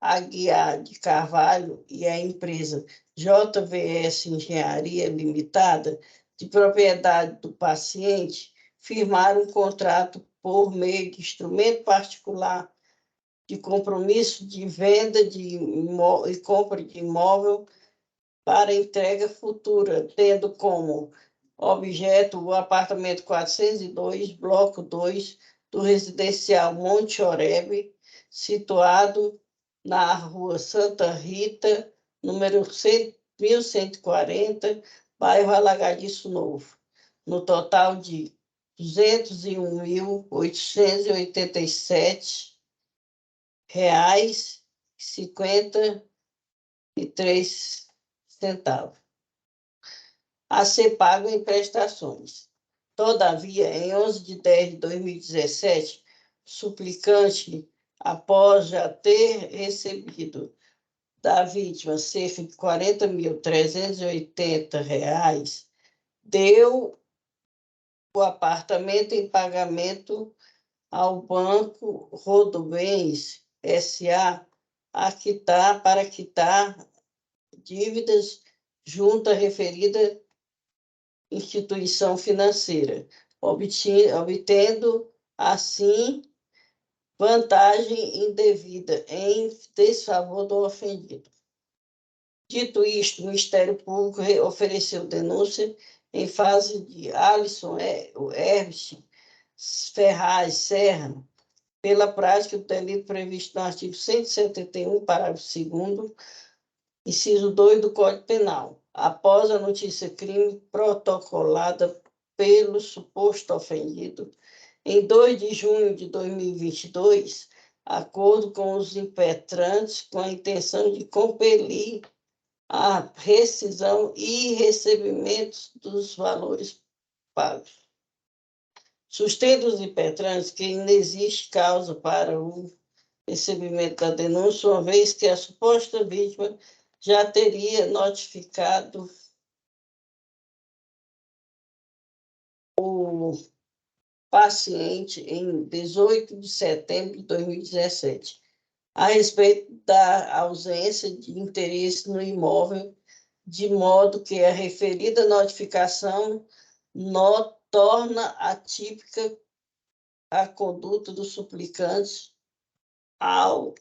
[SPEAKER 4] Aguiar de Carvalho e a empresa JVS Engenharia Limitada, de propriedade do paciente, firmaram um contrato por meio de instrumento particular de compromisso de venda e compra de imóvel para entrega futura, tendo como objeto o apartamento 402, bloco 2, do residencial Monte Oreb, situado na rua Santa Rita, número 1140, bairro Alagadiço Novo, no total de R$ 201.887,53, a ser pago em prestações. Todavia, em 11 de 10 de 2017, suplicante após já ter recebido da vítima cerca de R$ 40.380, deu o apartamento em pagamento ao Banco Rodobens S.A. para quitar dívidas junto à referida instituição financeira, obtendo, assim, vantagem indevida em desfavor do ofendido. Dito isto, o Ministério Público ofereceu denúncia em fase de Alisson Herbst Ferraz Serra, pela prática do delito previsto no artigo 171, parágrafo 2º, inciso 2 do Código Penal, após a notícia-crime protocolada pelo suposto ofendido, em 2 de junho de 2022, acordo com os impetrantes com a intenção de compelir a rescisão e recebimento dos valores pagos. Sustenta os impetrantes que não existe causa para o recebimento da denúncia, uma vez que a suposta vítima já teria notificado o paciente em 18 de setembro de 2017, a respeito da ausência de interesse no imóvel, de modo que a referida notificação torna atípica a conduta do suplicante ao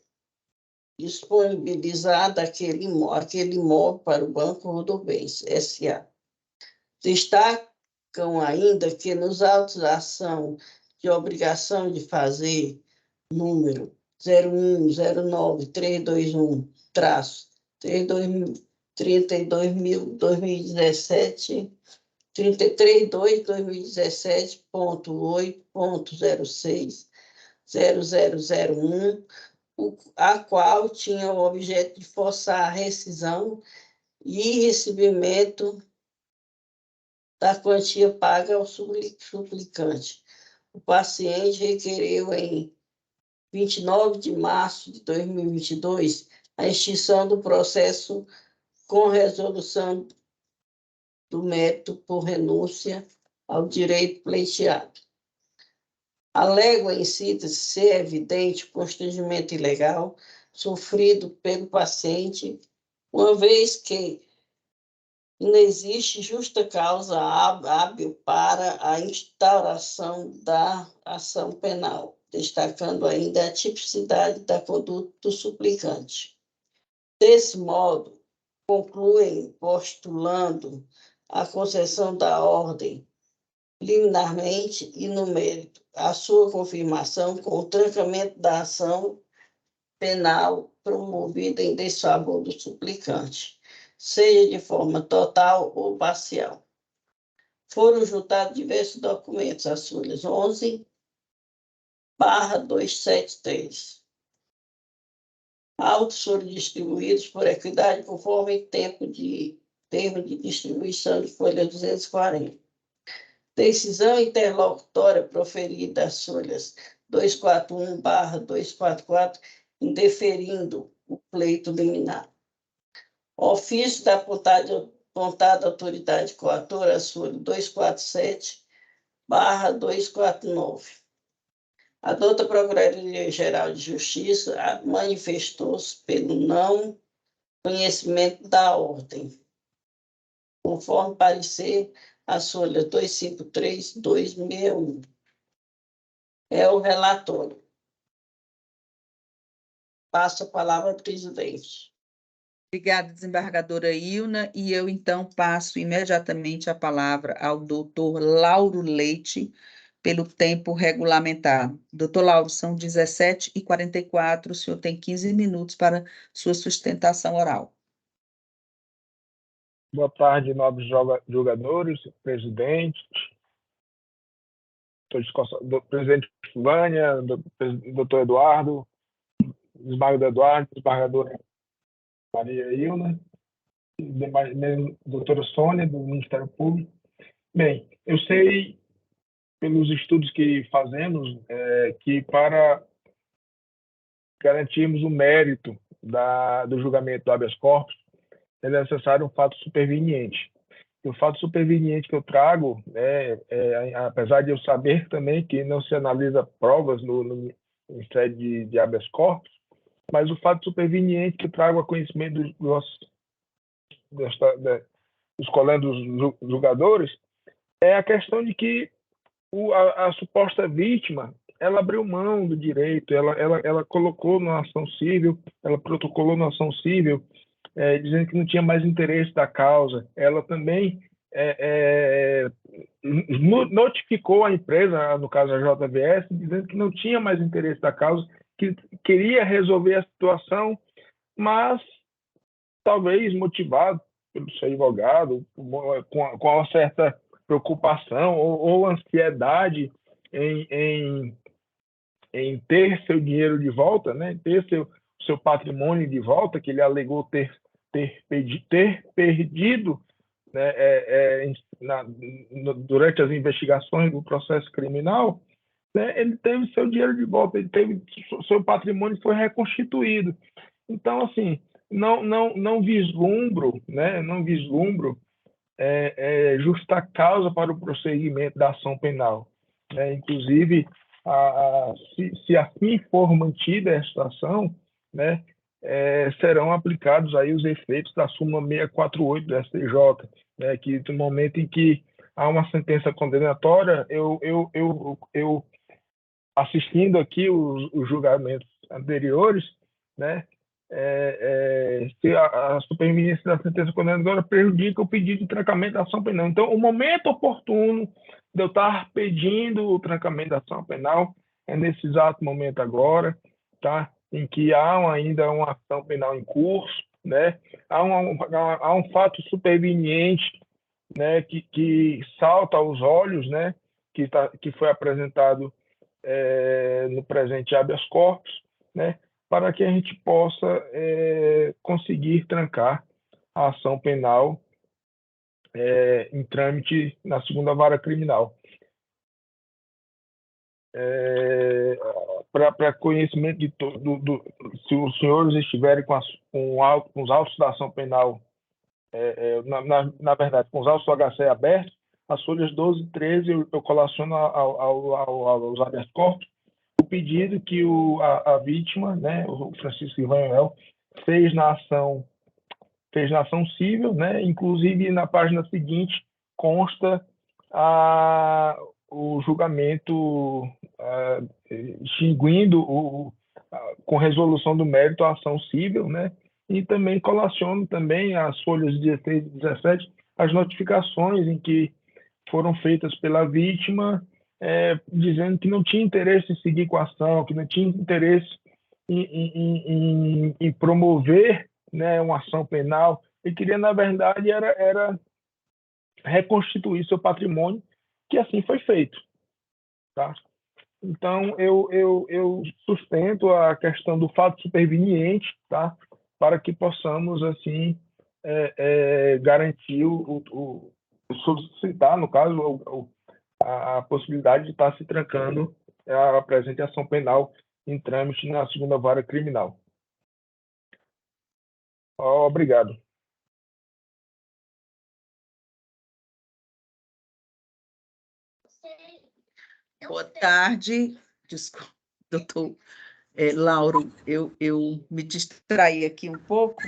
[SPEAKER 4] disponibilizar aquele imóvel para o Banco Rodobens S.A. Destacam ainda que nos autos de ação de obrigação de fazer, número 0109321-32.2017, 33/2017.8.06.0001, a qual tinha o objeto de forçar a rescisão e recebimento da quantia paga ao suplicante. O paciente requereu em 29 de março de 2022 a extinção do processo com resolução do mérito por renúncia ao direito pleiteado. Alego em síntese ser evidente o constrangimento ilegal sofrido pelo paciente, uma vez que não existe justa causa hábil para a instauração da ação penal, destacando ainda a tipicidade da conduta do suplicante. Desse modo, concluem postulando a concessão da ordem liminarmente e no mérito, a sua confirmação com o trancamento da ação penal promovida em desfavor do suplicante, seja de forma total ou parcial. Foram juntados diversos documentos, as folhas 11/273. Autos foram distribuídos por equidade conforme termo de distribuição de folha 240. Decisão interlocutória proferida às folhas 241/244, indeferindo o pleito liminar. Ofício da apontada autoridade coatora, às folhas 247/249. A douta Procuradoria-Geral de Justiça manifestou-se pelo não conhecimento da ordem, conforme parecer as folhas 253/261. É o relatório. Passo a palavra ao presidente.
[SPEAKER 2] Obrigada, desembargadora Ilna, e eu, então, passo imediatamente a palavra ao doutor Lauro Leite, pelo tempo regulamentar. Doutor Lauro, são 17h44, o senhor tem 15 minutos para sua sustentação oral.
[SPEAKER 10] Boa tarde, nobres jogadores, presidente, presidente Vânia, doutor Eduardo, desembargador Eduardo, desembargadora Maria Ilna, doutora Sônia, do Ministério Público. Bem, eu sei, pelos estudos que fazemos, que para garantirmos o mérito do julgamento do habeas corpus, é necessário um fato superveniente. E o fato superveniente que eu trago, apesar de eu saber também que não se analisa provas em sede de habeas corpus, mas o fato superveniente que eu trago a conhecimento dos colegas dos julgadores é a questão de que a suposta vítima, ela abriu mão do direito, ela colocou na ação civil, ela protocolou na ação civil, dizendo que não tinha mais interesse da causa. Ela também notificou a empresa, no caso a JVS, dizendo que não tinha mais interesse da causa, que queria resolver a situação, mas talvez motivado pelo seu advogado, com uma certa preocupação ou ansiedade em ter seu dinheiro de volta, né? Ter seu patrimônio de volta, que ele alegou ter perdido, né, durante as investigações do processo criminal, né? Ele teve seu dinheiro de volta, seu patrimônio foi reconstituído. Então, assim, não vislumbro, né? Não vislumbro justa causa para o prosseguimento da ação penal. Inclusive, se assim for mantida esta ação, né, serão aplicados aí os efeitos da súmula 648 do STJ, né, que no momento em que há uma sentença condenatória, eu assistindo aqui os julgamentos anteriores, né, se a superveniência da sentença condenatória prejudica o pedido de trancamento da ação penal. Então, o momento oportuno de eu estar pedindo o trancamento da ação penal é nesse exato momento agora, tá? Em que há ainda uma ação penal em curso, né? Há um fato superveniente, né, que salta aos olhos, né, que foi apresentado no presente habeas corpus, né, para que a gente possa conseguir trancar a ação penal em trâmite na segunda vara criminal. Para conhecimento de se os senhores estiverem com os autos da ação penal, na verdade, com os autos do HC abertos, as folhas 12 e 13 eu colaciono aos habeas corpus o pedido que a vítima, né, o Francisco Ivanel, fez na ação civil, né? Inclusive na página seguinte consta o julgamento extinguindo com resolução do mérito a ação civil, né? E também colaciono também as folhas 16 e 17 as notificações em que foram feitas pela vítima dizendo que não tinha interesse em seguir com a ação, que não tinha interesse em promover, né, uma ação penal, e queria, na verdade, era reconstituir seu patrimônio, que assim foi feito. Tá? Então, eu sustento a questão do fato superveniente, tá? Para que possamos, assim, garantir solicitar, no caso, a possibilidade de estar se trancando a presente ação penal em trâmite na segunda vara criminal. Obrigado.
[SPEAKER 2] Boa tarde. Desculpa, doutor Lauro, eu me distraí aqui um pouco.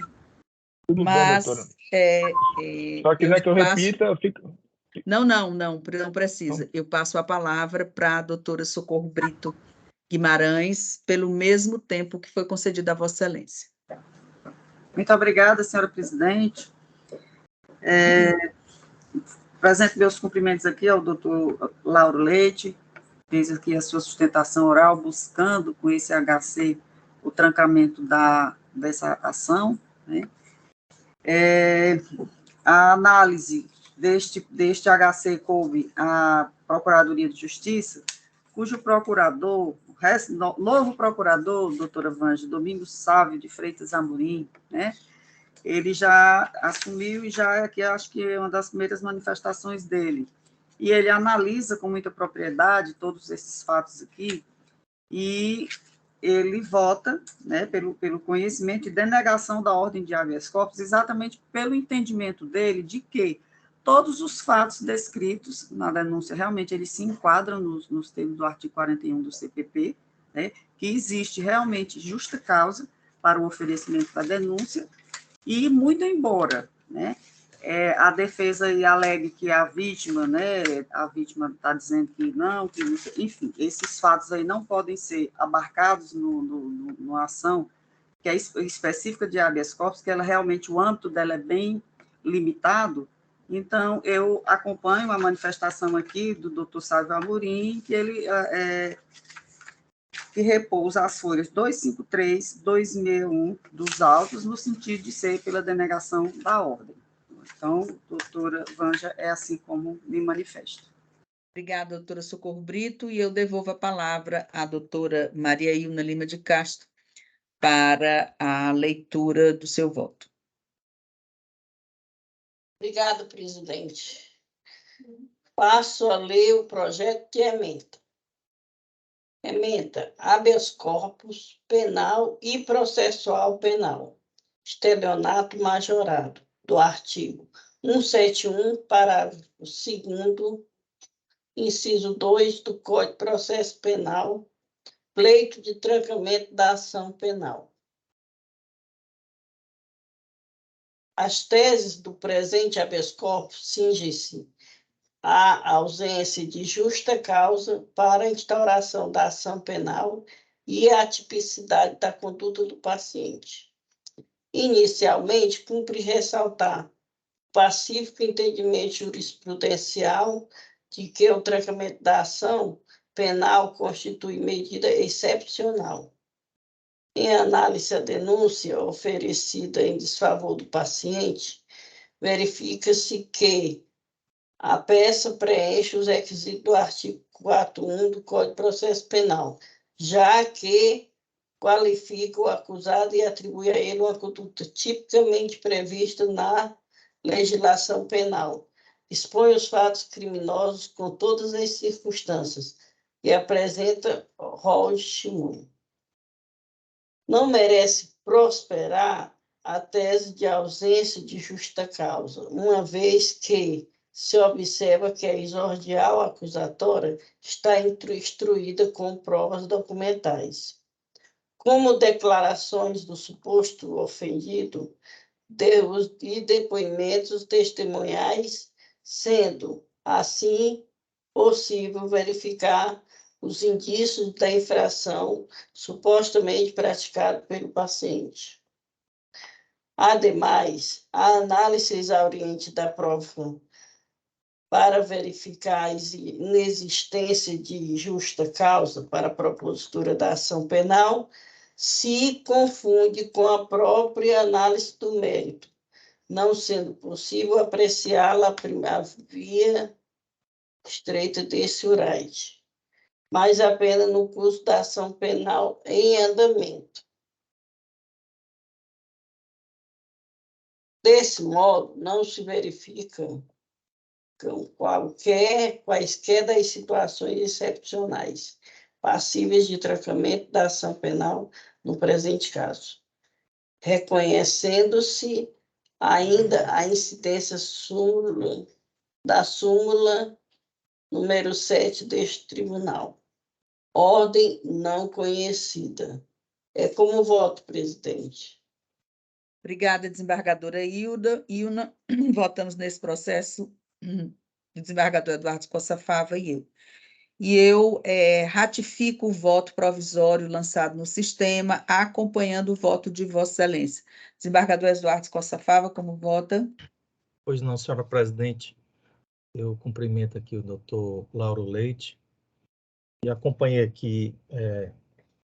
[SPEAKER 10] Tudo
[SPEAKER 2] mas...
[SPEAKER 10] bom, doutora. Só quiser que eu repita, eu fico...
[SPEAKER 2] Não precisa. Eu passo a palavra para a doutora Socorro Brito Guimarães, pelo mesmo tempo que foi concedido a Vossa Excelência.
[SPEAKER 1] Muito obrigada, senhora presidente. Apresento meus cumprimentos aqui ao doutor Lauro Leite, fez aqui a sua sustentação oral, buscando com esse HC o trancamento dessa ação, né? A análise deste HC coube à Procuradoria de Justiça, cujo procurador, novo procurador, doutora Vângela Domingos Sávio de Freitas Amorim, né, ele já assumiu e já aqui acho que é uma das primeiras manifestações dele. E ele analisa com muita propriedade todos esses fatos aqui, e ele vota, né, pelo conhecimento e denegação da ordem de habeas corpus, exatamente pelo entendimento dele de que todos os fatos descritos na denúncia, realmente, eles se enquadram nos termos do artigo 41 do CPP, né, que existe realmente justa causa para o oferecimento da denúncia, e muito embora, né, a defesa alegue que a vítima está dizendo que não, enfim, esses fatos aí não podem ser abarcados numa ação que é específica de habeas corpus, que ela realmente, o âmbito dela é bem limitado. Então, eu acompanho a manifestação aqui do doutor Sávio Amorim, que ele que repousa as folhas 253, 261 dos autos, no sentido de ser pela denegação da ordem. Então, doutora Vanja, é assim como me manifesto.
[SPEAKER 2] Obrigada, doutora Socorro Brito, e eu devolvo a palavra à doutora Maria Ilna Lima de Castro para a leitura do seu voto.
[SPEAKER 4] Obrigada, presidente. Passo a ler o projeto de emenda. Emenda habeas corpus penal e processual penal. Estelionato majorado, do artigo 171, parágrafo 2º, inciso 2 do Código de Processo Penal, pleito de trancamento da ação penal. As teses do presente habeas corpus cingem-se à ausência de justa causa para a instauração da ação penal e a atipicidade da conduta do paciente. Inicialmente, cumpre ressaltar o pacífico entendimento jurisprudencial de que o trancamento da ação penal constitui medida excepcional. Em análise à denúncia oferecida em desfavor do paciente, verifica-se que a peça preenche os requisitos do artigo 41 do Código de Processo Penal, já que qualifica o acusado e atribui a ele uma conduta tipicamente prevista na legislação penal. Expõe os fatos criminosos com todas as circunstâncias e apresenta rol de testemunho. Não merece prosperar a tese de ausência de justa causa, uma vez que se observa que a exordial acusatória está instruída com provas documentais. Como declarações do suposto ofendido e depoimentos testemunhais, sendo, assim, possível verificar os indícios da infração supostamente praticada pelo paciente. Ademais, a análise exauriente da prova para verificar a inexistência de justa causa para a propositura da ação penal se confunde com a própria análise do mérito, não sendo possível apreciá-la a via estreita desse urade, mas apenas no curso da ação penal em andamento. Desse modo, não se verificam quaisquer das situações excepcionais passíveis de tratamento da ação penal no presente caso, reconhecendo-se ainda a incidência da súmula número 7 deste tribunal. Ordem não conhecida. É como voto, presidente.
[SPEAKER 2] Obrigada, desembargadora Ilna. Votamos nesse processo, o desembargador Eduardo Costa Fava e eu. E eu ratifico o voto provisório lançado no sistema, acompanhando o voto de Vossa Excelência. Desembargador Eduardo Costa Fava, como vota?
[SPEAKER 3] Pois não, senhora presidente. Eu cumprimento aqui o doutor Lauro Leite e acompanhei aqui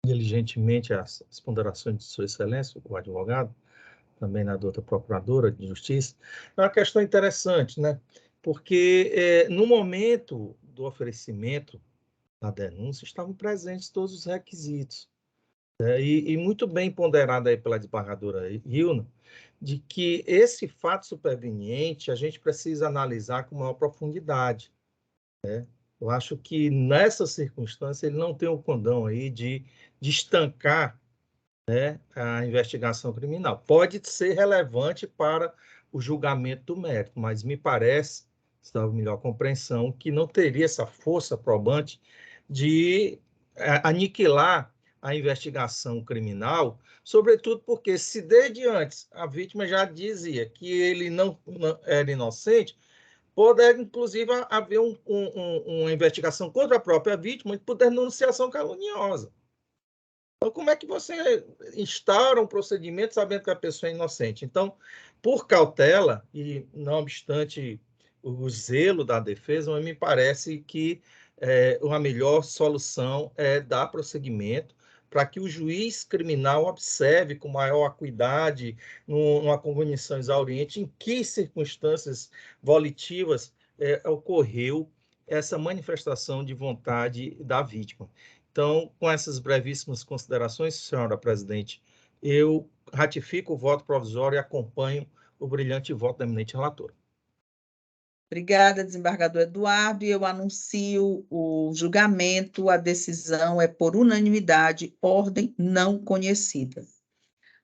[SPEAKER 3] diligentemente as ponderações de Sua Excelência, o advogado, também na doutora procuradora de Justiça. É uma questão interessante, né? Porque no momento do oferecimento da denúncia estavam presentes todos os requisitos. E muito bem ponderado aí pela desembargadora Ilna, de que esse fato superveniente a gente precisa analisar com maior profundidade. Né? Eu acho que nessa circunstância ele não tem o condão aí de de estancar, né, a investigação criminal. Pode ser relevante para o julgamento do mérito, mas me parece, salvo melhor compreensão, que não teria essa força probante de aniquilar a investigação criminal, sobretudo porque, se desde antes a vítima já dizia que ele não era inocente, pode, inclusive, haver uma investigação contra a própria vítima por denunciação caluniosa. Então, como é que você instaura um procedimento sabendo que a pessoa é inocente? Então, por cautela, e não obstante o zelo da defesa, me parece que uma melhor solução é dar prosseguimento para que o juiz criminal observe com maior acuidade, numa cognição exauriente, em que circunstâncias volitivas ocorreu essa manifestação de vontade da vítima. Então, com essas brevíssimas considerações, senhora presidente, eu ratifico o voto provisório e acompanho o brilhante voto da eminente relatora.
[SPEAKER 2] Obrigada, desembargador Eduardo. E eu anuncio o julgamento. A decisão é por unanimidade, ordem não conhecida.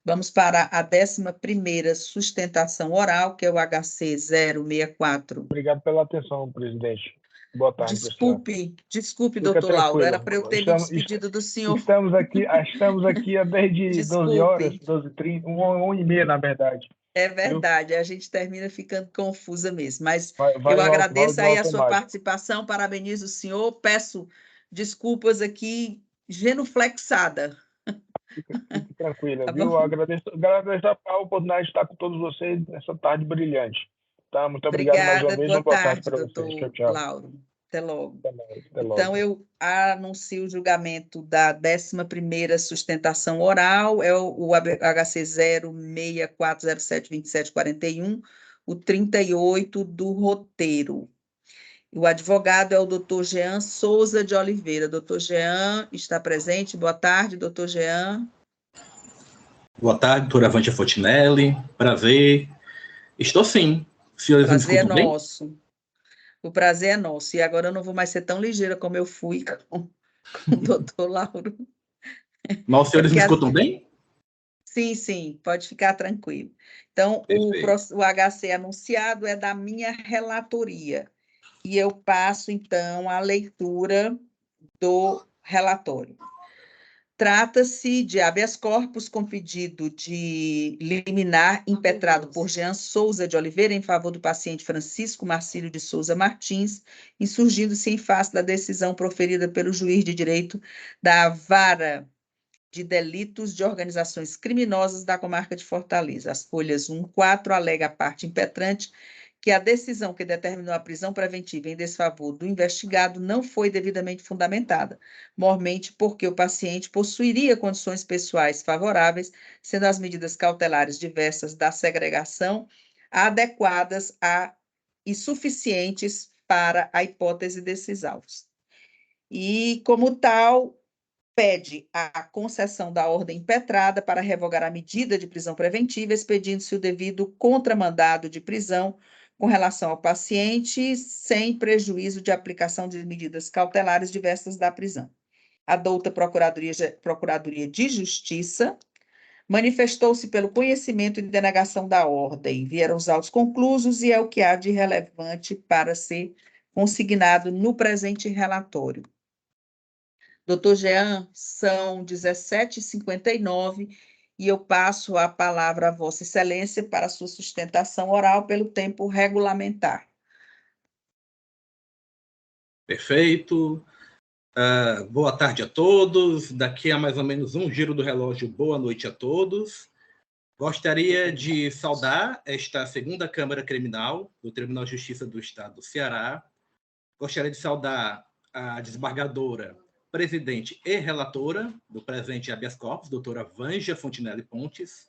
[SPEAKER 2] Vamos para a 11ª sustentação oral, que é o HC 064.
[SPEAKER 10] Obrigado pela atenção, presidente. Boa tarde,
[SPEAKER 2] Desculpe, doutor Lauro, era para eu ter me despedido do senhor.
[SPEAKER 10] Estamos aqui desde 12 horas, 12h30, 1h30, na verdade.
[SPEAKER 2] É verdade, a gente termina ficando confusa mesmo, mas eu agradeço aí a sua participação, parabenizo o senhor, peço desculpas aqui, genuflexada.
[SPEAKER 10] Fique tranquila, viu? Agradeço a oportunidade de estar com todos vocês nessa tarde brilhante. Tá? Muito obrigado mais uma vez.
[SPEAKER 2] Boa tarde, doutor Lauro. Até logo.
[SPEAKER 10] Até logo.
[SPEAKER 2] Então, eu anuncio o julgamento da 11ª sustentação oral, é o HC 064072741, o 38 do roteiro. O advogado é o doutor Jean Souza de Oliveira. Doutor Jean está presente. Boa tarde, doutor Jean.
[SPEAKER 11] Boa tarde, doutora Vânia Fontinelli. Prazer. Estou sim.
[SPEAKER 2] O prazer é nosso. O prazer é nosso. E agora eu não vou mais ser tão ligeira como eu fui com o doutor Lauro.
[SPEAKER 11] Mas os senhores me escutam bem?
[SPEAKER 2] Sim, pode ficar tranquilo. Então, o HC anunciado é da minha relatoria. E eu passo, então, a leitura do relatório. Trata-se de habeas corpus com pedido de liminar impetrado por Jean Souza de Oliveira em favor do paciente Francisco Marcílio de Souza Martins, insurgindo-se em face da decisão proferida pelo juiz de direito da Vara de Delitos de Organizações Criminosas da Comarca de Fortaleza. As folhas 1 e 4 alega a parte impetrante que a decisão que determinou a prisão preventiva em desfavor do investigado não foi devidamente fundamentada, mormente porque o paciente possuiria condições pessoais favoráveis, sendo as medidas cautelares diversas da segregação adequadas e suficientes para a hipótese desses autos. E, como tal, pede a concessão da ordem impetrada para revogar a medida de prisão preventiva, expedindo-se o devido contramandado de prisão com relação ao paciente, sem prejuízo de aplicação de medidas cautelares diversas da prisão. A douta Procuradoria de Justiça manifestou-se pelo conhecimento e denegação da ordem. Vieram os autos conclusos e é o que há de relevante para ser consignado no presente relatório. Doutor Jean, são 17h59 e eu passo a palavra a Vossa Excelência para a sua sustentação oral pelo tempo regulamentar.
[SPEAKER 11] Perfeito. Boa tarde a todos. Daqui a mais ou menos um giro do relógio, boa noite a todos. Gostaria de saudar esta segunda Câmara Criminal do Tribunal de Justiça do Estado do Ceará. Gostaria de saudar a desembargadora, presidente e relatora do presente habeas corpus, doutora Vânia Fontinelli Pontes.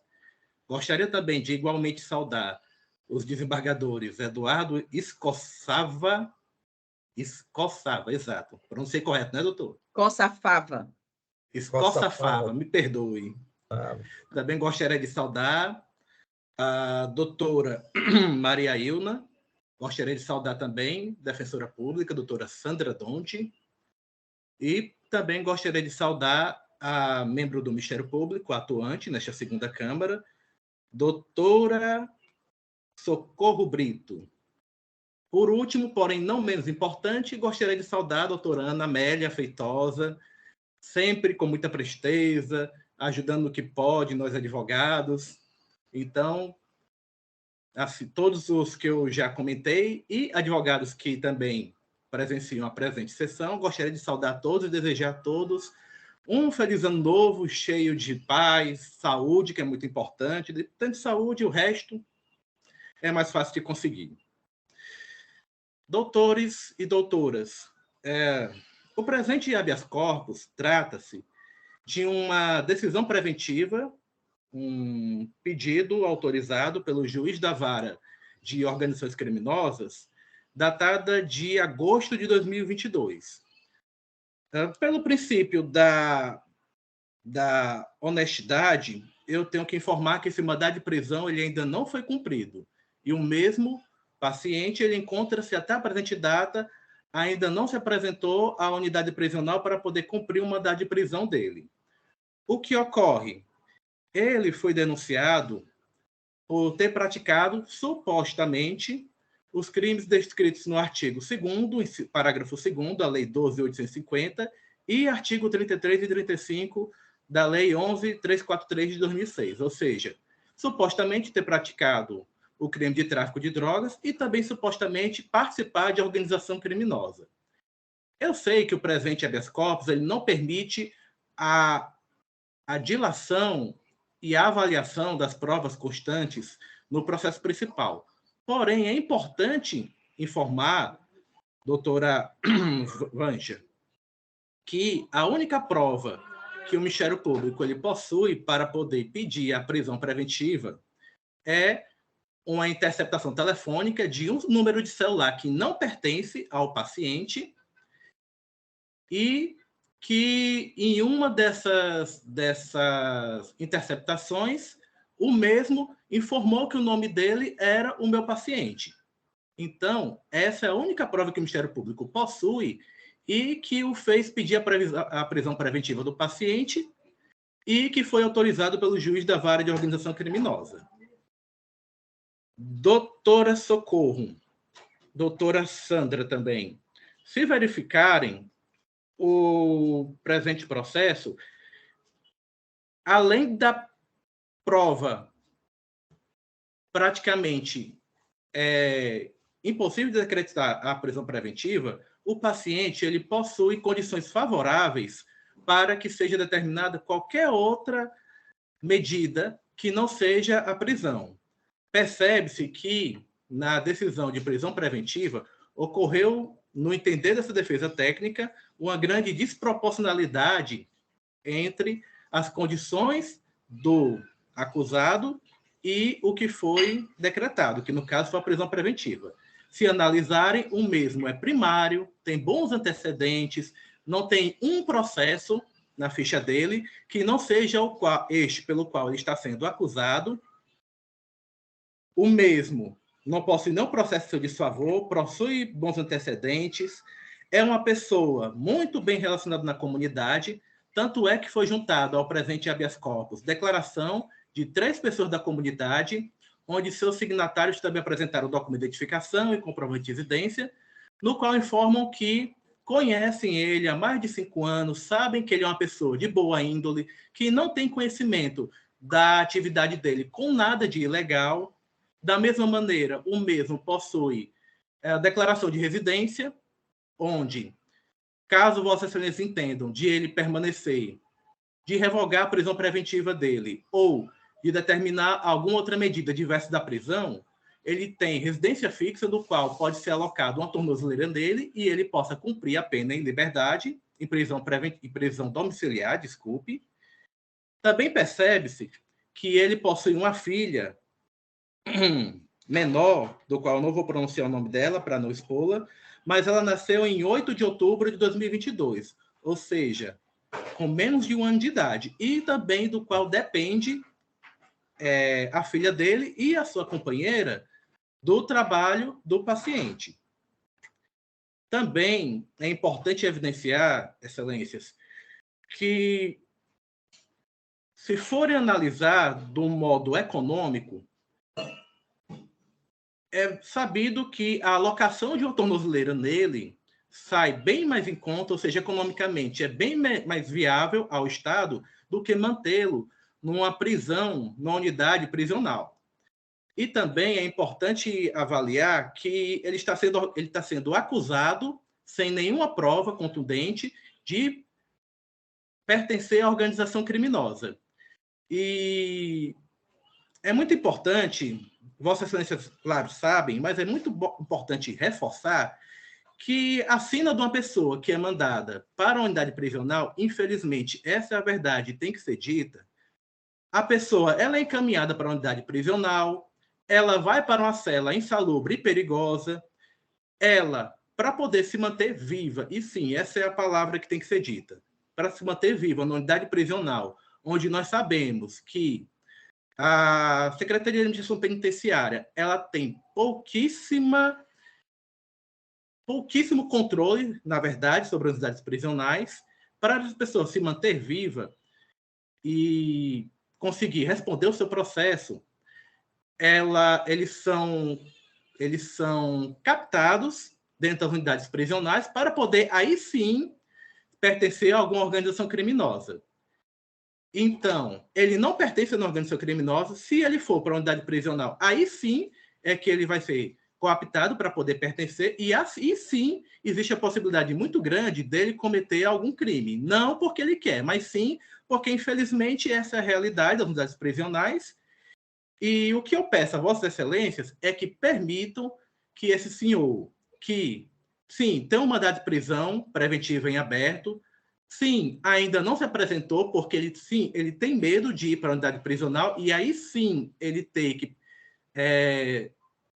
[SPEAKER 11] Gostaria também de igualmente saudar os desembargadores Eduardo Escoçava, exato. Pronunciei correto, né, doutor? Escoçafava, me perdoe. Também gostaria de saudar a doutora Maria Ilna. Gostaria de saudar também a defensora pública, doutora Sandra Donti. E também gostaria de saudar a membro do Ministério Público, atuante nesta segunda Câmara, doutora Socorro Brito. Por último, porém não menos importante, gostaria de saudar a doutora Ana Amélia Feitosa, sempre com muita presteza, ajudando no que pode, nós advogados. Então, assim, todos os que eu já comentei e advogados que também presenciam a presente sessão, gostaria de saudar a todos e desejar a todos um feliz ano novo, cheio de paz, saúde, que é muito importante. Tanto saúde, o resto é mais fácil de conseguir. Doutores e doutoras, o presente habeas corpus trata-se de uma decisão preventiva, um pedido autorizado pelo juiz da vara de organizações criminosas, datada de agosto de 2022. Pelo princípio da honestidade, eu tenho que informar que esse mandado de prisão ele ainda não foi cumprido. E o mesmo paciente ele encontra-se até a presente data, ainda não se apresentou à unidade prisional para poder cumprir o mandado de prisão dele. O que ocorre? Ele foi denunciado por ter praticado, supostamente, os crimes descritos no artigo 2º, parágrafo 2º, da Lei 12.850, e artigo 33 e 35 da Lei 11.343 de 2006. Ou seja, supostamente ter praticado o crime de tráfico de drogas e também, supostamente, participar de organização criminosa. Eu sei que o presente habeas corpus ele não permite a dilação e a avaliação das provas constantes no processo principal. Porém, é importante informar, doutora Vanja, que a única prova que o Ministério Público ele possui para poder pedir a prisão preventiva é uma interceptação telefônica de um número de celular que não pertence ao paciente e que em uma dessas interceptações, o mesmo informou que o nome dele era o meu paciente. Então, essa é a única prova que o Ministério Público possui e que o fez pedir a prisão preventiva do paciente e que foi autorizado pelo juiz da vara de organização criminosa. Doutora Socorro, doutora Sandra também, se verificarem o presente processo, além da prova praticamente impossível de decretar a prisão preventiva, o paciente ele possui condições favoráveis para que seja determinada qualquer outra medida que não seja a prisão. Percebe-se que, na decisão de prisão preventiva, ocorreu, no entender dessa defesa técnica, uma grande desproporcionalidade entre as condições do acusado e o que foi decretado, que no caso foi a prisão preventiva. Se analisarem, o mesmo é primário, tem bons antecedentes, não tem um processo na ficha dele que não seja este pelo qual ele está sendo acusado. O mesmo não possui nenhum processo de seu desfavor, possui bons antecedentes, é uma pessoa muito bem relacionada na comunidade, tanto é que foi juntado ao presente habeas corpus declaração de 3 pessoas da comunidade, onde seus signatários também apresentaram o documento de identificação e comprovante de residência, no qual informam que conhecem ele há mais de 5 anos, sabem que ele é uma pessoa de boa índole, que não tem conhecimento da atividade dele com nada de ilegal. Da mesma maneira, o mesmo possui a declaração de residência, onde, caso Vossa Excelência entendam de ele permanecer, de revogar a prisão preventiva dele ou de determinar alguma outra medida diversa da prisão, ele tem residência fixa, do qual pode ser alocado uma tornozeleira nele e ele possa cumprir a pena em liberdade, em prisão domiciliar, desculpe. Também percebe-se que ele possui uma filha menor, do qual eu não vou pronunciar o nome dela para não expô-la, mas ela nasceu em 8 de outubro de 2022, ou seja, com menos de 1 ano de idade, e também do qual depende a filha dele e a sua companheira do trabalho do paciente. Também é importante evidenciar, excelências, que se forem analisar do modo econômico, é sabido que a alocação de uma tornozeleira nele sai bem mais em conta, ou seja, economicamente é bem mais viável ao Estado do que mantê-lo numa prisão, numa unidade prisional. E também é importante avaliar que ele está sendo acusado, sem nenhuma prova contundente, de pertencer à organização criminosa. E é muito importante, Vossa Excelência, claro, sabem, mas é muito importante reforçar que a sina de uma pessoa que é mandada para uma unidade prisional, infelizmente, essa é a verdade, tem que ser dita, a pessoa ela é encaminhada para uma unidade prisional, ela vai para uma cela insalubre e perigosa, ela, para poder se manter viva, e sim, essa é a palavra que tem que ser dita, para se manter viva na unidade prisional, onde nós sabemos que a Secretaria de Administração Penitenciária ela tem pouquíssimo controle, na verdade, sobre as unidades prisionais, para as pessoas se manter viva e conseguir responder o seu processo, eles são captados dentro das unidades prisionais para poder, aí sim, pertencer a alguma organização criminosa. Então, ele não pertence a uma organização criminosa. Se ele for para uma unidade prisional, aí sim é que ele vai ser cooptado para poder pertencer, e assim sim existe a possibilidade muito grande dele cometer algum crime. Não porque ele quer, mas sim porque, infelizmente, essa é a realidade das unidades prisionais. E o que eu peço a Vossas Excelências é que permitam que esse senhor, que, sim, tem um mandado de prisão preventiva em aberto, sim, ainda não se apresentou, porque ele tem medo de ir para a unidade prisional, e aí sim ele tem que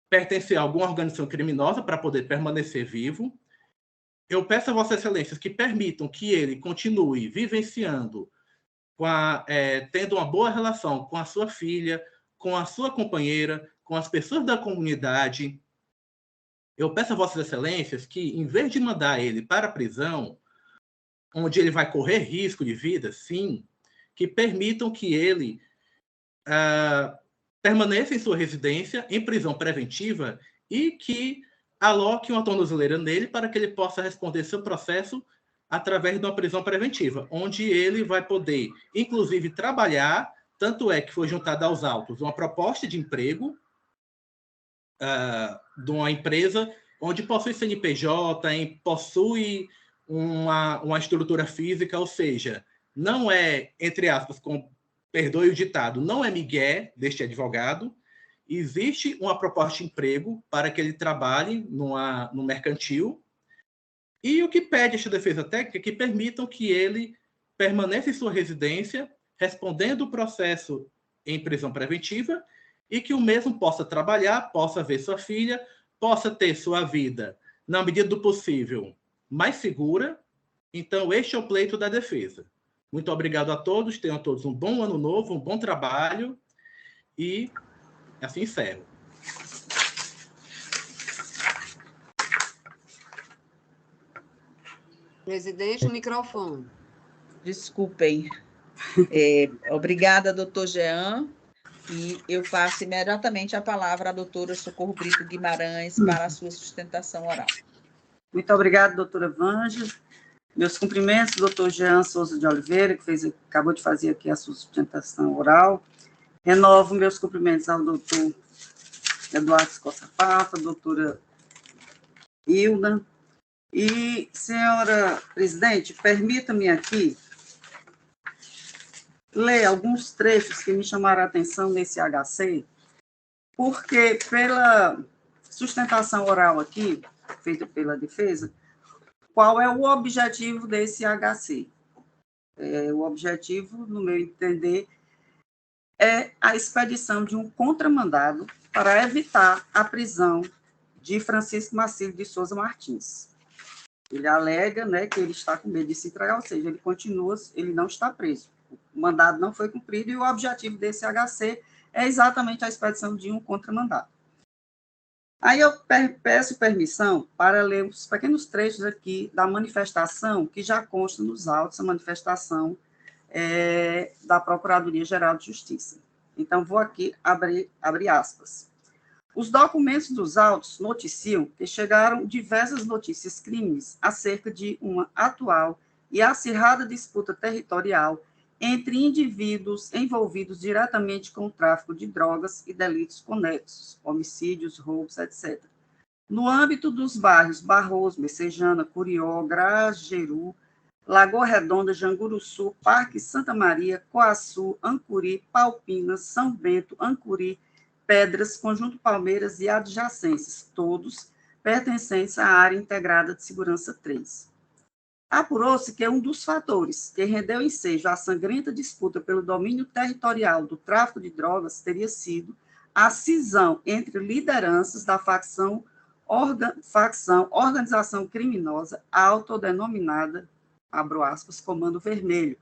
[SPEAKER 11] pertencer a alguma organização criminosa para poder permanecer vivo. Eu peço a Vossas Excelências que permitam que ele continue vivenciando, tendo uma boa relação com a sua filha, com a sua companheira, com as pessoas da comunidade. Eu peço a Vossas Excelências que, em vez de mandar ele para a prisão, onde ele vai correr risco de vida, sim, que permitam que ele permaneça em sua residência, em prisão preventiva, e que aloque uma tornozeleira nele para que ele possa responder seu processo através de uma prisão preventiva, onde ele vai poder, inclusive, trabalhar. Tanto é que foi juntada aos autos uma proposta de emprego de uma empresa onde possui CNPJ, possui uma estrutura física, ou seja, não é, entre aspas, perdoe o ditado, não é migué deste advogado, existe uma proposta de emprego para que ele trabalhe no mercantil, e o que pede esta defesa técnica é que permitam que ele permaneça em sua residência, respondendo o processo em prisão preventiva, e que o mesmo possa trabalhar, possa ver sua filha, possa ter sua vida, na medida do possível, mais segura. Então, este é o pleito da defesa. Muito obrigado a todos, tenham todos um bom ano novo, um bom trabalho, e assim encerro.
[SPEAKER 9] Presidente, o microfone.
[SPEAKER 2] Desculpem. Obrigada, doutor Jean. E eu passo imediatamente a palavra à doutora Socorro Brito Guimarães para a sua sustentação oral.
[SPEAKER 1] Muito obrigada, doutora Vângela. Meus cumprimentos, doutor Jean Souza de Oliveira, que acabou de fazer aqui a sua sustentação oral. Renovo meus cumprimentos ao doutor Eduardo Costa Papa, doutora Hilda. E, senhora presidente, permita-me aqui ler alguns trechos que me chamaram a atenção nesse HC, porque pela sustentação oral aqui, feita pela defesa, qual é o objetivo desse HC? O objetivo, no meu entender, é a expedição de um contramandado para evitar a prisão de Francisco Marcílio de Souza Martins. Ele alega, né, que ele está com medo de se entregar, ou seja, ele não está preso. O mandado não foi cumprido e o objetivo desse HC é exatamente a expedição de um contramandado. Aí eu peço permissão para ler uns pequenos trechos aqui da manifestação que já consta nos autos, a manifestação da Procuradoria-Geral de Justiça. Então, vou aqui abrir aspas. Os documentos dos autos noticiam que chegaram diversas notícias crimes acerca de uma atual e acirrada disputa territorial entre indivíduos envolvidos diretamente com o tráfico de drogas e delitos conexos, homicídios, roubos, etc. No âmbito dos bairros Barroso, Messejana, Curió, Grajeru, Lagoa Redonda, Janguruçu, Parque Santa Maria, Coaçu, Ancuri, Palpinas, São Bento, Ancuri, Pedras, Conjunto Palmeiras e adjacências, todos pertencentes à Área Integrada de Segurança 3. Apurou-se que um dos fatores que rendeu ensejo à sangrenta disputa pelo domínio territorial do tráfico de drogas teria sido a cisão entre lideranças da facção organização criminosa autodenominada, abro aspas, Comando Vermelho,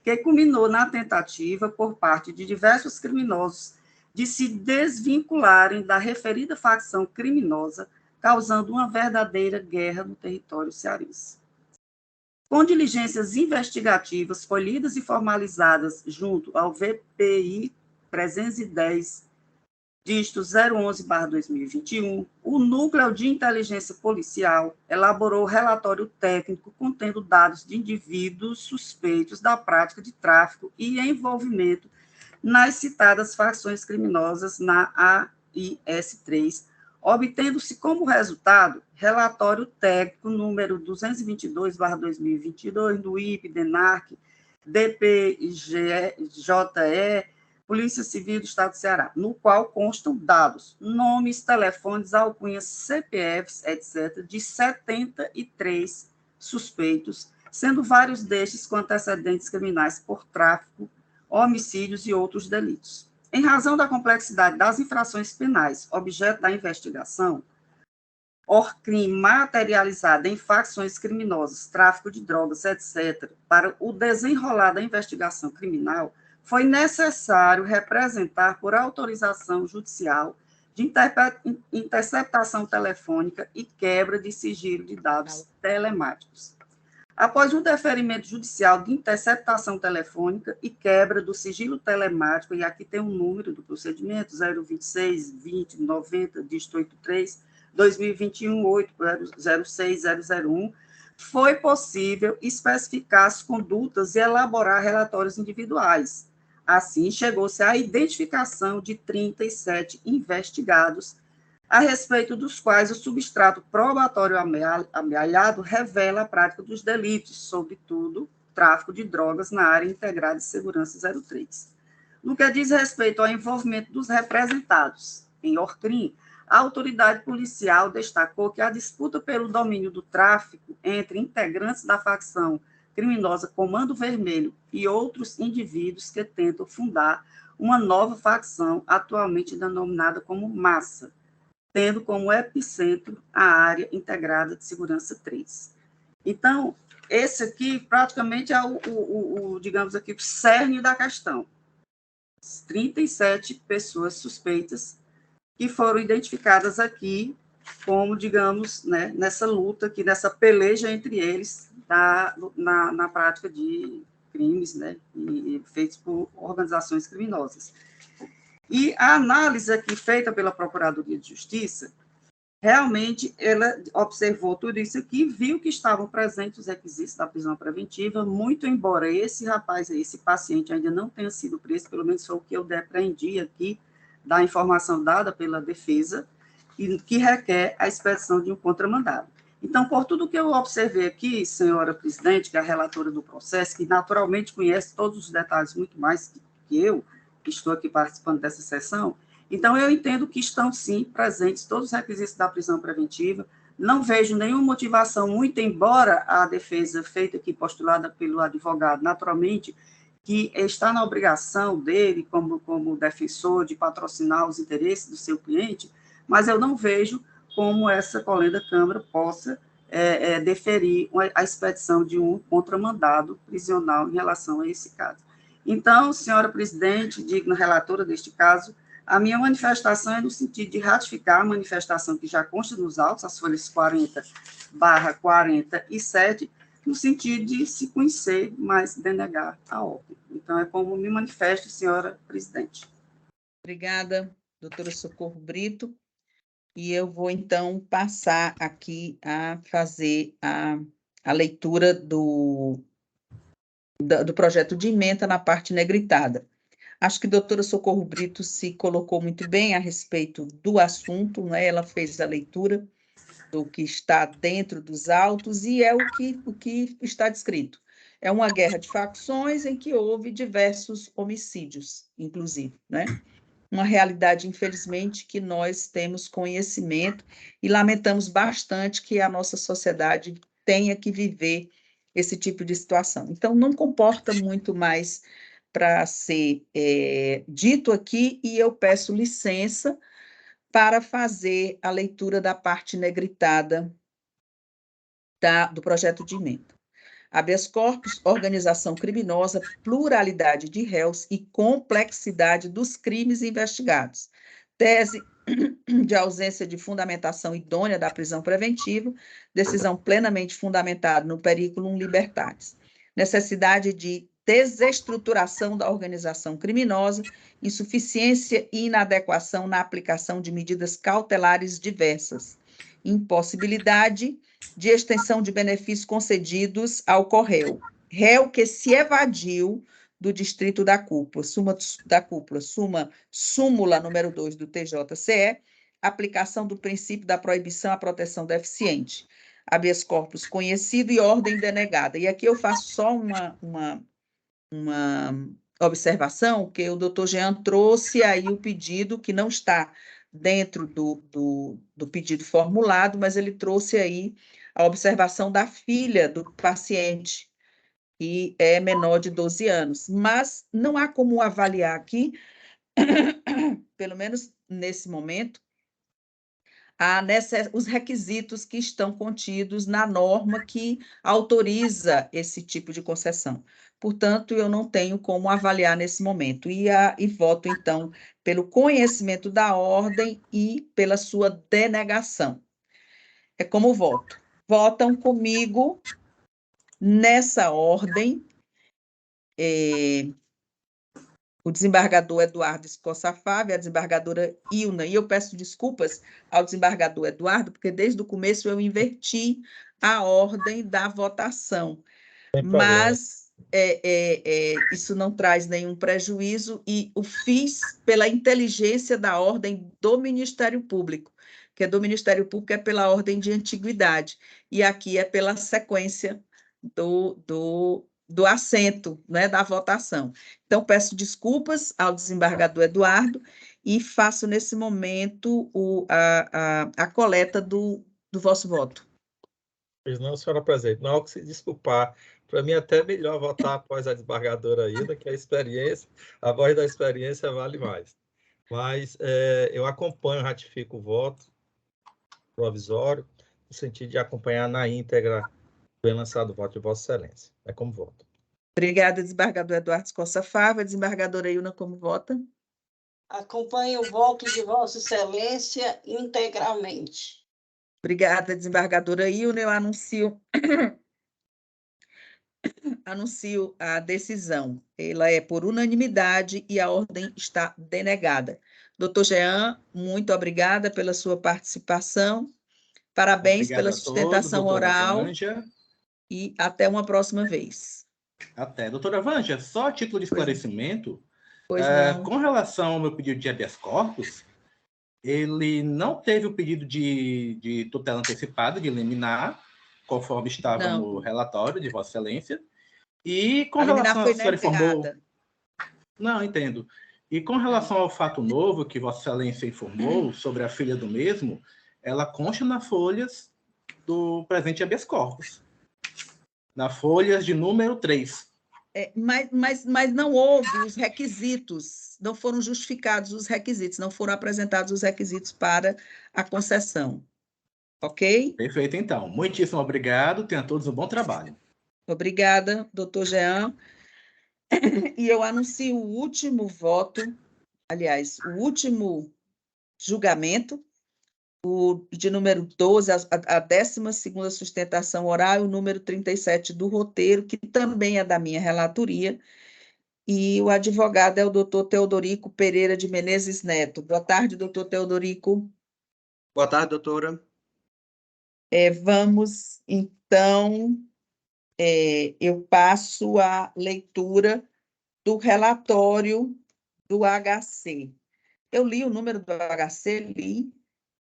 [SPEAKER 1] que culminou na tentativa por parte de diversos criminosos de se desvincularem da referida facção criminosa, causando uma verdadeira guerra no território cearense. Com diligências investigativas colhidas e formalizadas junto ao VPI 310, dígito 011/2021, o Núcleo de Inteligência Policial elaborou relatório técnico contendo dados de indivíduos suspeitos da prática de tráfico e envolvimento nas citadas facções criminosas na AIS-3, obtendo-se como resultado relatório técnico número 222/2022 do IP, DENARC, DPJE, Polícia Civil do Estado do Ceará, no qual constam dados, nomes, telefones, alcunhas, CPFs, etc., de 73 suspeitos, sendo vários destes com antecedentes criminais por tráfico, homicídios e outros delitos. Em razão da complexidade das infrações penais, objeto da investigação, ORCRIM materializada em facções criminosas, tráfico de drogas, etc., para o desenrolar da investigação criminal, foi necessário representar por autorização judicial de interceptação telefônica e quebra de sigilo de dados telemáticos. Após um deferimento judicial de interceptação telefônica e quebra do sigilo telemático, e aqui tem um número do procedimento, 026-20-90, dígito 83, 2021-806-001, foi possível especificar as condutas e elaborar relatórios individuais. Assim, chegou-se à identificação de 37 investigados, a respeito dos quais o substrato probatório amealhado revela a prática dos delitos, sobretudo tráfico de drogas na área integrada de segurança 03. No que diz respeito ao envolvimento dos representados em ORCRIM, a autoridade policial destacou que a disputa pelo domínio do tráfico entre integrantes da facção criminosa Comando Vermelho e outros indivíduos que tentam fundar uma nova facção, atualmente denominada como Massa, tendo como epicentro a área integrada de segurança 3. Então, esse aqui praticamente é digamos aqui, o cerne da questão. 37 pessoas suspeitas que foram identificadas aqui como, digamos, né, nessa luta, aqui, nessa peleja entre eles na prática de crimes, né, feitos por organizações criminosas. E a análise aqui feita pela Procuradoria de Justiça, realmente ela observou tudo isso aqui, viu que estavam presentes os requisitos da prisão preventiva, muito embora esse paciente ainda não tenha sido preso, pelo menos foi o que eu depreendi aqui da informação dada pela defesa, e que requer a expedição de um contramandado. Então, por tudo que eu observei aqui, senhora presidente, que é a relatora do processo, que naturalmente conhece todos os detalhes muito mais que eu, que estou aqui participando dessa sessão, então eu entendo que estão, sim, presentes todos os requisitos da prisão preventiva, não vejo nenhuma motivação, muito embora a defesa feita aqui, postulada pelo advogado, naturalmente, que está na obrigação dele, como defensor, de patrocinar os interesses do seu cliente, mas eu não vejo como essa colenda Câmara possa deferir a expedição de um contramandado prisional em relação a esse caso. Então, senhora presidente, digna relatora deste caso, a minha manifestação é no sentido de ratificar a manifestação que já consta nos autos, as folhas 40/47, no sentido de se conhecer, mas denegar a ordem. Então, é como me manifesto, senhora presidente.
[SPEAKER 2] Obrigada, doutora Socorro Brito. E eu vou, então, passar aqui a fazer a leitura do projeto de emenda na parte negritada. Acho que a doutora Socorro Brito se colocou muito bem a respeito do assunto, né? Ela fez a leitura do que está dentro dos autos e é o que está descrito. É uma guerra de facções em que houve diversos homicídios, inclusive, né? Uma realidade, infelizmente, que nós temos conhecimento e lamentamos bastante que a nossa sociedade tenha que viver esse tipo de situação. Então, não comporta muito mais para ser dito aqui, e eu peço licença para fazer a leitura da parte negritada do projeto de emenda. Habeas corpus, organização criminosa, pluralidade de réus e complexidade dos crimes investigados. Tese de ausência de fundamentação idônea da prisão preventiva, decisão plenamente fundamentada no periculum libertatis. Necessidade de desestruturação da organização criminosa, insuficiência e inadequação na aplicação de medidas cautelares diversas. Impossibilidade de extensão de benefícios concedidos ao corréu. Réu que se evadiu do distrito da cúpula, súmula número 2 do TJCE, aplicação do princípio da proibição à proteção deficiente, habeas corpus conhecido e ordem denegada. E aqui eu faço só uma observação, que o doutor Jean trouxe aí o pedido, que não está dentro do pedido formulado, mas ele trouxe aí a observação da filha do paciente, que é menor de 12 anos. Mas não há como avaliar aqui, pelo menos nesse momento, os requisitos que estão contidos na norma que autoriza esse tipo de concessão. Portanto, eu não tenho como avaliar nesse momento. E voto, então, pelo conhecimento da ordem e pela sua denegação. É como voto. Votam comigo nessa ordem o desembargador Eduardo Escossa Fávia, a desembargadora Ilna, e eu peço desculpas ao desembargador Eduardo, porque desde o começo eu inverti a ordem da votação, mas isso não traz nenhum prejuízo, e o fiz pela inteligência da ordem do Ministério Público, que é do Ministério Público, é pela ordem de antiguidade, e aqui é pela sequência do assento, né, da votação. Então, peço desculpas ao desembargador Eduardo e faço, nesse momento, a coleta do vosso voto.
[SPEAKER 3] Pois não, senhora presidente, não há o que se desculpar. Para mim, até melhor votar após a desembargadora ainda, que a voz da experiência vale mais. Mas eu acompanho, ratifico o voto provisório, no sentido de acompanhar na íntegra bem lançado o voto de Vossa Excelência. É como voto.
[SPEAKER 2] Obrigada, desembargador Eduardo Escossa Fávia. Desembargadora Ilna, como vota?
[SPEAKER 4] Acompanho o voto de Vossa Excelência integralmente.
[SPEAKER 2] Obrigada, desembargadora Ilna. Eu anuncio a decisão. Ela é por unanimidade e a ordem está denegada. Doutor Jean, muito obrigada pela sua participação. Parabéns pela sustentação oral.
[SPEAKER 11] Vanja.
[SPEAKER 2] E até uma próxima vez.
[SPEAKER 11] Até. Doutora Vanja, só a título de esclarecimento, com relação ao meu pedido de habeas corpus, ele não teve o pedido de tutela antecipada, de liminar, conforme estava no relatório de Vossa Excelência. E com relação à senhora informou... Não, entendo. E com relação ao fato novo que Vossa Excelência informou sobre a filha do mesmo, ela consta nas folhas do presente habeas corpus. Na folhas de número 3.
[SPEAKER 2] Mas não houve os requisitos, não foram justificados os requisitos, não foram apresentados os requisitos para a concessão. Ok?
[SPEAKER 11] Perfeito, então. Muitíssimo obrigado. Tenham todos um bom trabalho.
[SPEAKER 2] Obrigada, doutor Jean. E eu anuncio o último voto, aliás, o último julgamento, de número 12, a 12ª sustentação oral, e o número 37 do roteiro, que também é da minha relatoria, e o advogado é o doutor Teodorico Pereira de Menezes Neto. Boa tarde, doutor Teodorico.
[SPEAKER 12] Boa tarde, doutora.
[SPEAKER 2] Vamos, então, eu passo a leitura do relatório do HC. Eu li o número do HC, li.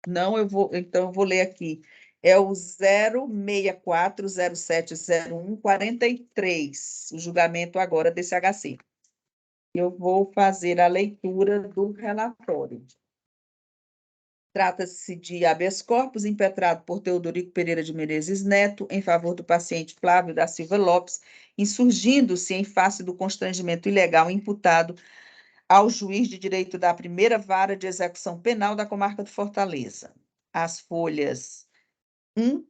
[SPEAKER 2] Não, então eu vou ler aqui. É o 064070143, o julgamento agora desse HC. Eu vou fazer a leitura do relatório. Trata-se de habeas corpus impetrado por Teodorico Pereira de Menezes Neto em favor do paciente Flávio da Silva Lopes, insurgindo-se em face do constrangimento ilegal imputado ao juiz de direito da primeira vara de execução penal da comarca de Fortaleza. As folhas 1,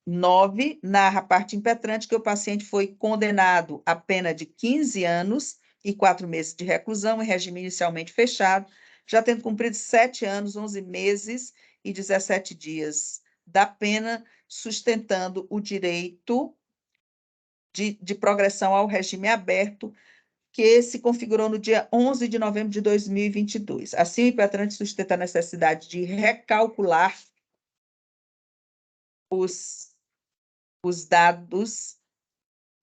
[SPEAKER 2] 9, narra a parte impetrante que o paciente foi condenado à pena de 15 anos e 4 meses de reclusão em regime inicialmente fechado, já tendo cumprido 7 anos, 11 meses e 17 dias da pena, sustentando o direito de progressão ao regime aberto, que se configurou no dia 11 de novembro de 2022. Assim, o impetrante sustenta a necessidade de recalcular os dados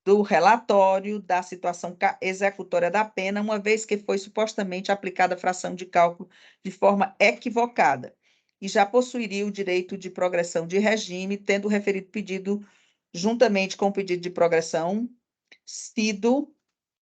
[SPEAKER 2] do relatório da situação executória da pena, uma vez que foi supostamente aplicada a fração de cálculo de forma equivocada, e já possuiria o direito de progressão de regime, tendo o referido pedido, juntamente com o pedido de progressão, sido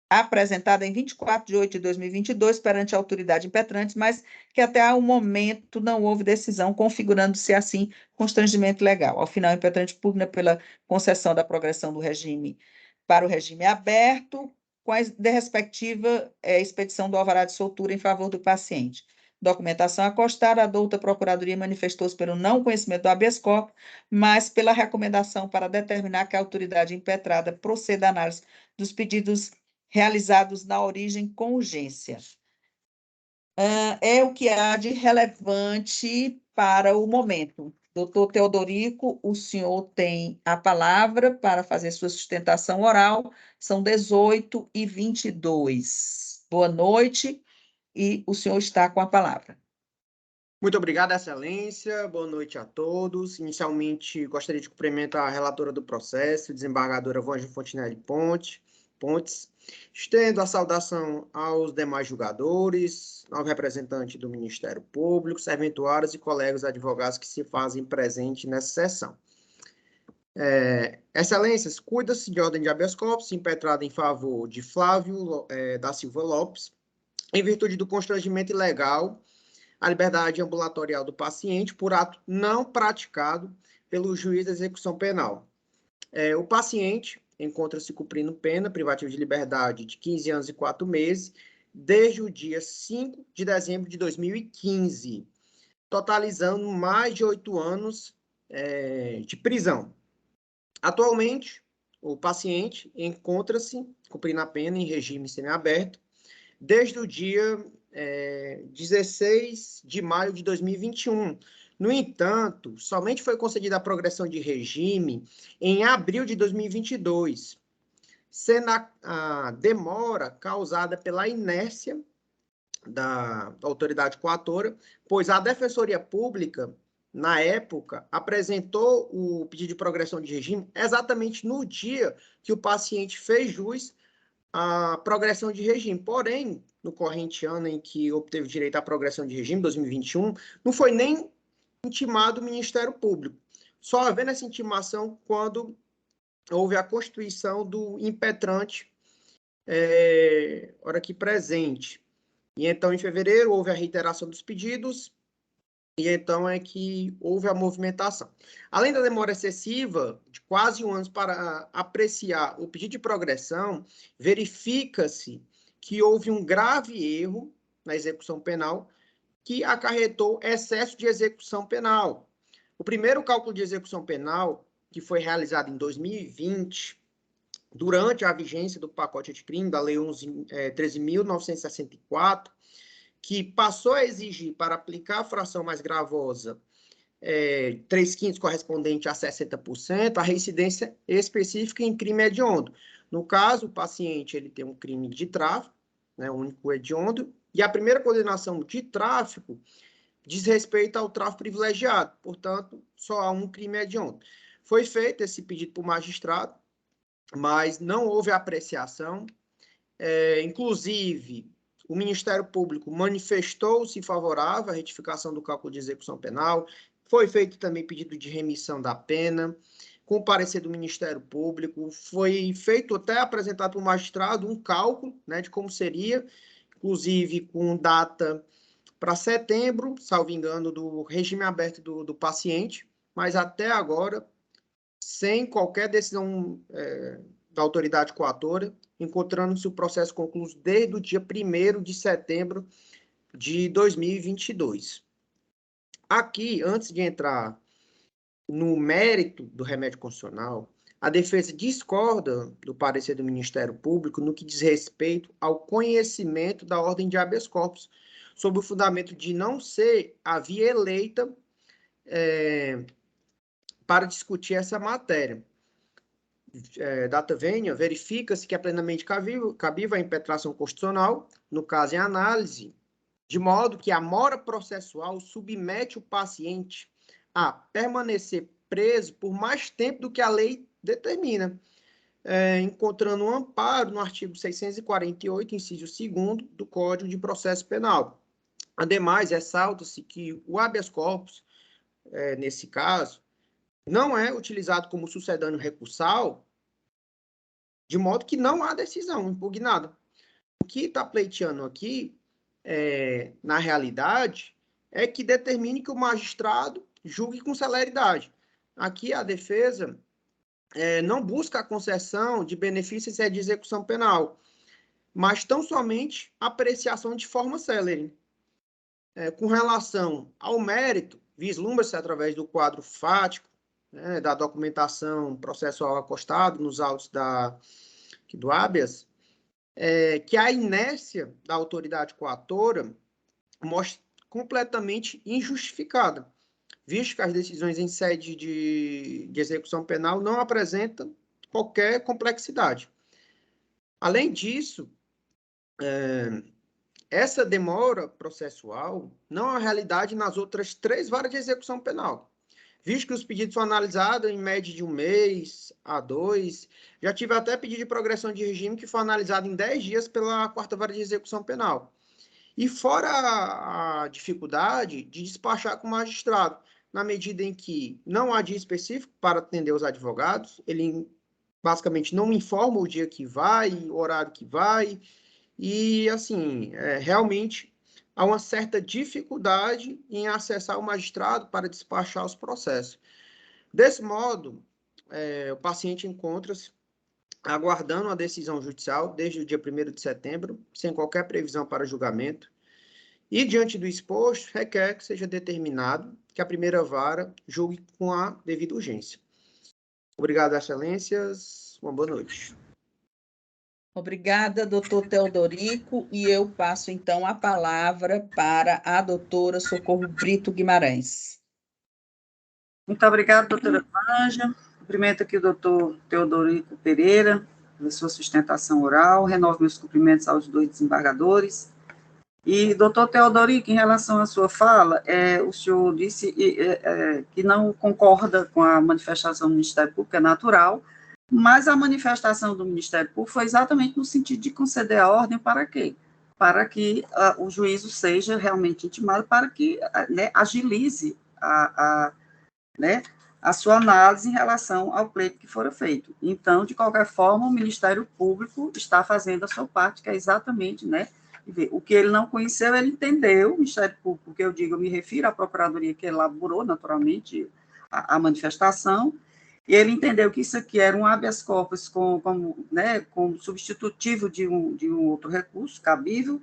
[SPEAKER 2] apresentada em 24 de 8 de 2022 perante a autoridade impetrante, mas que até o momento não houve decisão, configurando-se assim constrangimento legal. Ao final, o impetrante pugna pela concessão da progressão do regime para o regime aberto, com a respectiva expedição do alvará de soltura em favor do paciente. Documentação acostada, a douta Procuradoria manifestou-se pelo não conhecimento do habeas corpus, mas pela recomendação para determinar que a autoridade impetrada proceda à análise dos pedidos realizados na origem com urgência. É o que há de relevante para o momento. Doutor Teodorico, o senhor tem a palavra para fazer sua sustentação oral. São 18h22. Boa noite, e o senhor está com a palavra.
[SPEAKER 12] Muito obrigado, Excelência. Boa noite a todos. Inicialmente, gostaria de cumprimentar a relatora do processo, desembargadora Vângela Fontinelli Pontes. Estendo a saudação aos demais julgadores, ao representante do Ministério Público, serventuários e colegas advogados que se fazem presente nessa sessão. Excelências, cuida-se de ordem de habeas corpus impetrada em favor de Flávio da Silva Lopes, em virtude do constrangimento ilegal à liberdade ambulatorial do paciente por ato não praticado pelo juiz da execução penal. O paciente encontra-se cumprindo pena privativa de liberdade de 15 anos e 4 meses, desde o dia 5 de dezembro de 2015, totalizando mais de 8 anos de prisão. Atualmente, o paciente encontra-se cumprindo a pena em regime semiaberto, desde o dia 16 de maio de 2021. No entanto, somente foi concedida a progressão de regime em abril de 2022, sendo a demora causada pela inércia da autoridade coatora, pois a Defensoria Pública, na época, apresentou o pedido de progressão de regime exatamente no dia que o paciente fez jus à progressão de regime. Porém, no corrente ano em que obteve direito à progressão de regime, 2021, não foi nem intimado o Ministério Público. Só havendo essa intimação quando houve a constituição do impetrante, hora aqui presente. E então, em fevereiro, houve a reiteração dos pedidos, e então é que houve a movimentação. Além da demora excessiva, de quase 1 ano para apreciar o pedido de progressão, verifica-se que houve um grave erro na execução penal, que acarretou excesso de execução penal. O primeiro cálculo de execução penal, que foi realizado em 2020, durante a vigência do pacote anticrime, da Lei 13.964, que passou a exigir, para aplicar a fração mais gravosa, 3/5 correspondente a 60%, a reincidência específica em crime hediondo. No caso, o paciente ele tem um crime de tráfico, né, único hediondo, e a primeira condenação de tráfico diz respeito ao tráfico privilegiado, portanto, só há um crime hediondo. Foi feito esse pedido por magistrado, mas não houve apreciação. Inclusive, o Ministério Público manifestou-se favorável à retificação do cálculo de execução penal. Foi feito também pedido de remissão da pena, com o parecer do Ministério Público. Foi feito até apresentado para o magistrado um cálculo, né, de como seria, inclusive com data para setembro, salvo engano, do regime aberto do paciente, mas até agora, sem qualquer decisão da autoridade coatora, encontrando-se o processo concluído desde o dia 1º de setembro de 2022. Aqui, antes de entrar no mérito do remédio constitucional, a defesa discorda do parecer do Ministério Público no que diz respeito ao conhecimento da ordem de habeas corpus, sob o fundamento de não ser a via eleita para discutir essa matéria. Data vênia, verifica-se que é plenamente cabível a impetração constitucional, no caso em análise, de modo que a mora processual submete o paciente a permanecer preso por mais tempo do que a lei determina, encontrando um amparo no artigo 648, inciso 2º do Código de Processo Penal. Ademais, ressalta-se que o habeas corpus, nesse caso, não é utilizado como sucedâneo recursal, de modo que não há decisão impugnada. O que está pleiteando aqui, na realidade, é que determine que o magistrado julgue com celeridade. Aqui a defesa não busca a concessão de benefícios de execução penal, mas tão somente a apreciação de forma célere. Com relação ao mérito, vislumbra-se através do quadro fático, da documentação processual acostado nos autos do habeas, que a inércia da autoridade coatora mostra completamente injustificada, visto que as decisões em sede de execução penal não apresentam qualquer complexidade. Além disso, essa demora processual não é a realidade nas outras 3 varas de execução penal, visto que os pedidos são analisados em média de 1 mês a 2. Já tive até pedido de progressão de regime que foi analisado em 10 dias pela 4ª vara de execução penal. E fora a dificuldade de despachar com o magistrado, na medida em que não há dia específico para atender os advogados, ele basicamente não informa o dia que vai, o horário que vai, e, assim, realmente há uma certa dificuldade em acessar o magistrado para despachar os processos. Desse modo, o paciente encontra-se aguardando a decisão judicial desde o dia 1º de setembro, sem qualquer previsão para julgamento, e, diante do exposto, requer que seja determinado que a primeira vara julgue com a devida urgência. Obrigado, excelências. Uma boa noite.
[SPEAKER 2] Obrigada, doutor Teodorico, e eu passo, então, a palavra para a doutora Socorro Brito Guimarães.
[SPEAKER 1] Muito obrigada, doutora Vanja. Cumprimento aqui o doutor Teodorico Pereira, pela sua sustentação oral. Renovo meus cumprimentos aos 2 desembargadores. E, doutor Teodorico, em relação à sua fala, o senhor disse que não concorda com a manifestação do Ministério Público, é natural, mas a manifestação do Ministério Público foi exatamente no sentido de conceder a ordem para quê? Para que o juízo seja realmente intimado, para que agilize a sua análise em relação ao pleito que fora feito. Então, de qualquer forma, o Ministério Público está fazendo a sua parte, que é exatamente, o que ele não conheceu, ele entendeu, o Ministério Público, porque eu me refiro à Procuradoria que elaborou, naturalmente, a manifestação, e ele entendeu que isso aqui era um habeas corpus como substitutivo de um outro recurso cabível,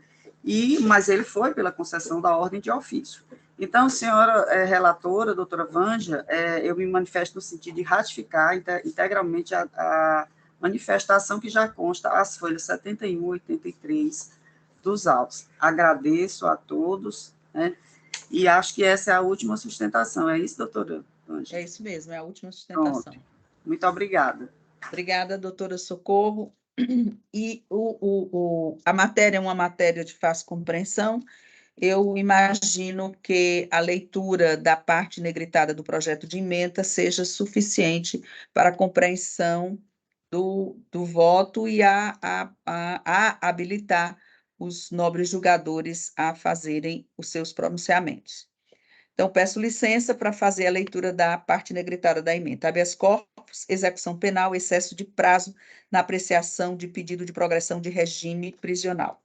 [SPEAKER 1] mas ele foi pela concessão da ordem de ofício. Então, senhora relatora, doutora Vanja, eu me manifesto no sentido de ratificar integralmente a manifestação que já consta as folhas 71 e 83 dos autos. Agradeço a todos, E acho que essa é a última sustentação, é isso, doutora Ângela?
[SPEAKER 2] É isso mesmo, é a última sustentação.
[SPEAKER 1] Pronto. Muito obrigada.
[SPEAKER 2] Obrigada, doutora Socorro. E a matéria é uma matéria de fácil compreensão. Eu imagino que a leitura da parte negritada do projeto de ementa seja suficiente para a compreensão do voto e a habilitar os nobres julgadores a fazerem os seus pronunciamentos. Então, peço licença para fazer a leitura da parte negritada da ementa. Habeas corpus, execução penal, excesso de prazo na apreciação de pedido de progressão de regime prisional.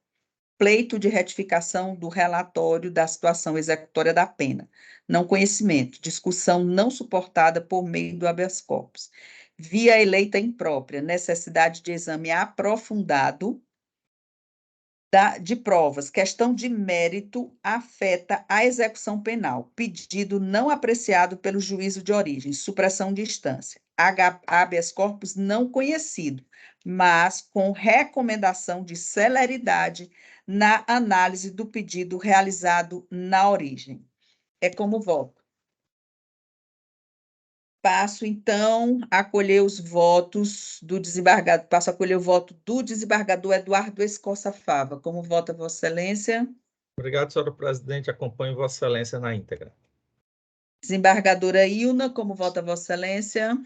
[SPEAKER 2] Pleito de retificação do relatório da situação executória da pena. Não conhecimento, discussão não suportada por meio do habeas corpus. Via eleita imprópria, necessidade de exame aprofundado de provas, questão de mérito afeta a execução penal, pedido não apreciado pelo juízo de origem, supressão de instância, habeas corpus não conhecido, mas com recomendação de celeridade na análise do pedido realizado na origem. É como voto. Passo, então, a colher os votos do desembargador. Passo a colher o voto do desembargador Eduardo Escossa Fava. Como vota Vossa Excelência?
[SPEAKER 3] Obrigado, senhora presidente. Acompanho Vossa Excelência na íntegra.
[SPEAKER 2] Desembargadora Ilna, como vota Vossa Excelência?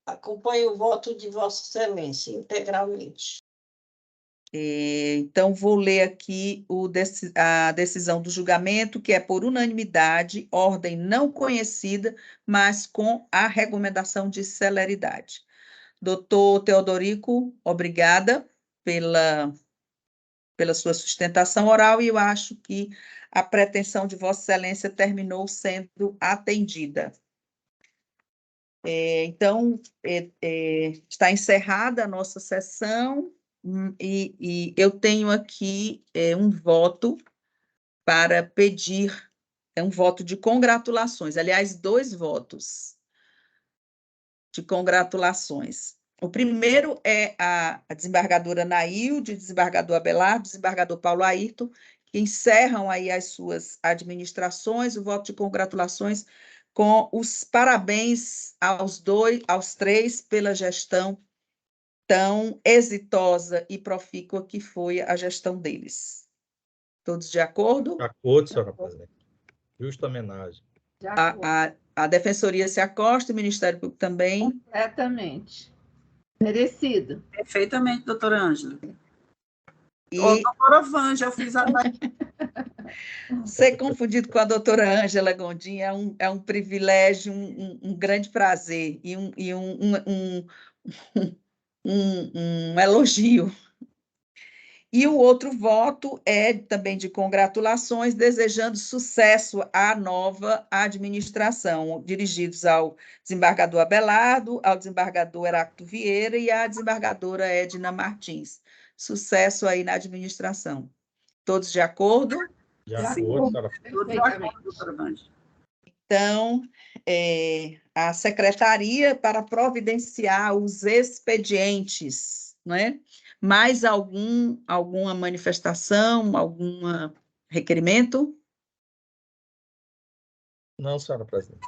[SPEAKER 4] Acompanho o voto de Vossa Excelência integralmente.
[SPEAKER 2] Então, vou ler aqui a decisão do julgamento, que é por unanimidade, ordem não conhecida, mas com a recomendação de celeridade. Doutor Teodorico, obrigada pela sua sustentação oral, e eu acho que a pretensão de Vossa Excelência terminou sendo atendida. Então, está encerrada a nossa sessão. E eu tenho aqui um voto para pedir, um voto de congratulações, aliás, 2 votos de congratulações. O primeiro é a desembargadora Nailde, desembargador Abelardo, desembargador Paulo Ayrton, que encerram aí as suas administrações, o voto de congratulações com os parabéns aos 3 pela gestão tão exitosa e profícua que foi a gestão deles. Todos de acordo?
[SPEAKER 3] De acordo, senhora presidente. Justa homenagem.
[SPEAKER 2] A Defensoria se acosta, o Ministério Público também?
[SPEAKER 13] Completamente. Merecido.
[SPEAKER 1] Perfeitamente, doutora Ângela. Doutora Vanja, eu fiz a...
[SPEAKER 2] Ser confundido com a doutora Ângela Gondim é um privilégio, um grande prazer e um elogio. E o outro voto é também de congratulações, desejando sucesso à nova administração, dirigidos ao desembargador Abelardo, ao desembargador Heráclito Vieira e à desembargadora Edna Martins. Sucesso aí na administração. Todos de acordo?
[SPEAKER 3] De acordo, senhora.
[SPEAKER 1] Todos de acordo, doutora Vanja.
[SPEAKER 2] Então, a secretaria para providenciar os expedientes, não é? Mais alguma manifestação, algum requerimento?
[SPEAKER 3] Não, senhora presidente.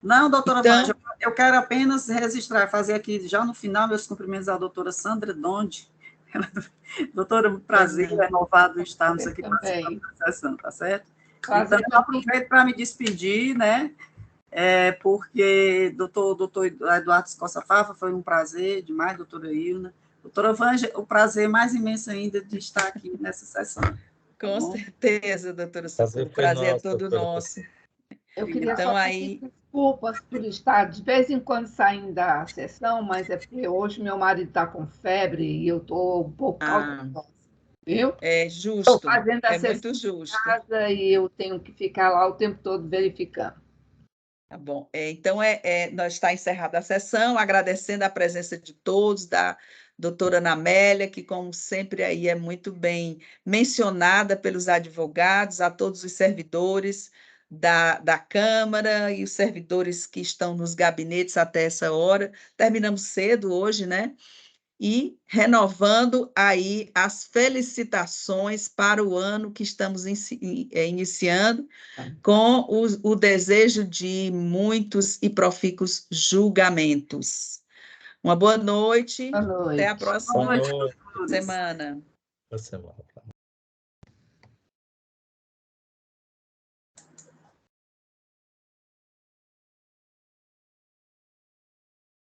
[SPEAKER 1] Não, doutora Vanja, eu quero apenas registrar, fazer aqui já no final meus cumprimentos à doutora Sandra Donde. Doutora, prazer renovado estarmos aqui participando da sessão, tá certo? Então, eu aproveito para me despedir, né? Porque doutor Eduardo Escossa Fava, foi um prazer demais, doutora Ilna. Doutora Vanja, o prazer mais imenso ainda de estar aqui nessa sessão.
[SPEAKER 2] Com certeza, doutora Socorro, o prazer é todo nosso.
[SPEAKER 13] Eu queria só pedir desculpas por estar de vez em quando saindo da sessão, mas é porque hoje meu marido está com febre e eu estou um pouco cautelosa, viu?
[SPEAKER 2] É justo,
[SPEAKER 13] estou fazendo a sessão
[SPEAKER 2] muito justo.
[SPEAKER 13] em casa e eu tenho que ficar lá o tempo todo verificando.
[SPEAKER 2] Tá bom. Então, nós está encerrada a sessão, agradecendo a presença de todos, da doutora Ana Amélia, que, como sempre, aí é muito bem mencionada pelos advogados, a todos os servidores da Câmara e os servidores que estão nos gabinetes até essa hora. Terminamos cedo hoje, né? e renovando aí as felicitações para o ano que estamos iniciando, com o desejo de muitos e profícuos julgamentos. Uma boa noite.
[SPEAKER 13] Boa noite.
[SPEAKER 2] Até a próxima
[SPEAKER 3] Boa noite.
[SPEAKER 2] semana.
[SPEAKER 3] Boa semana.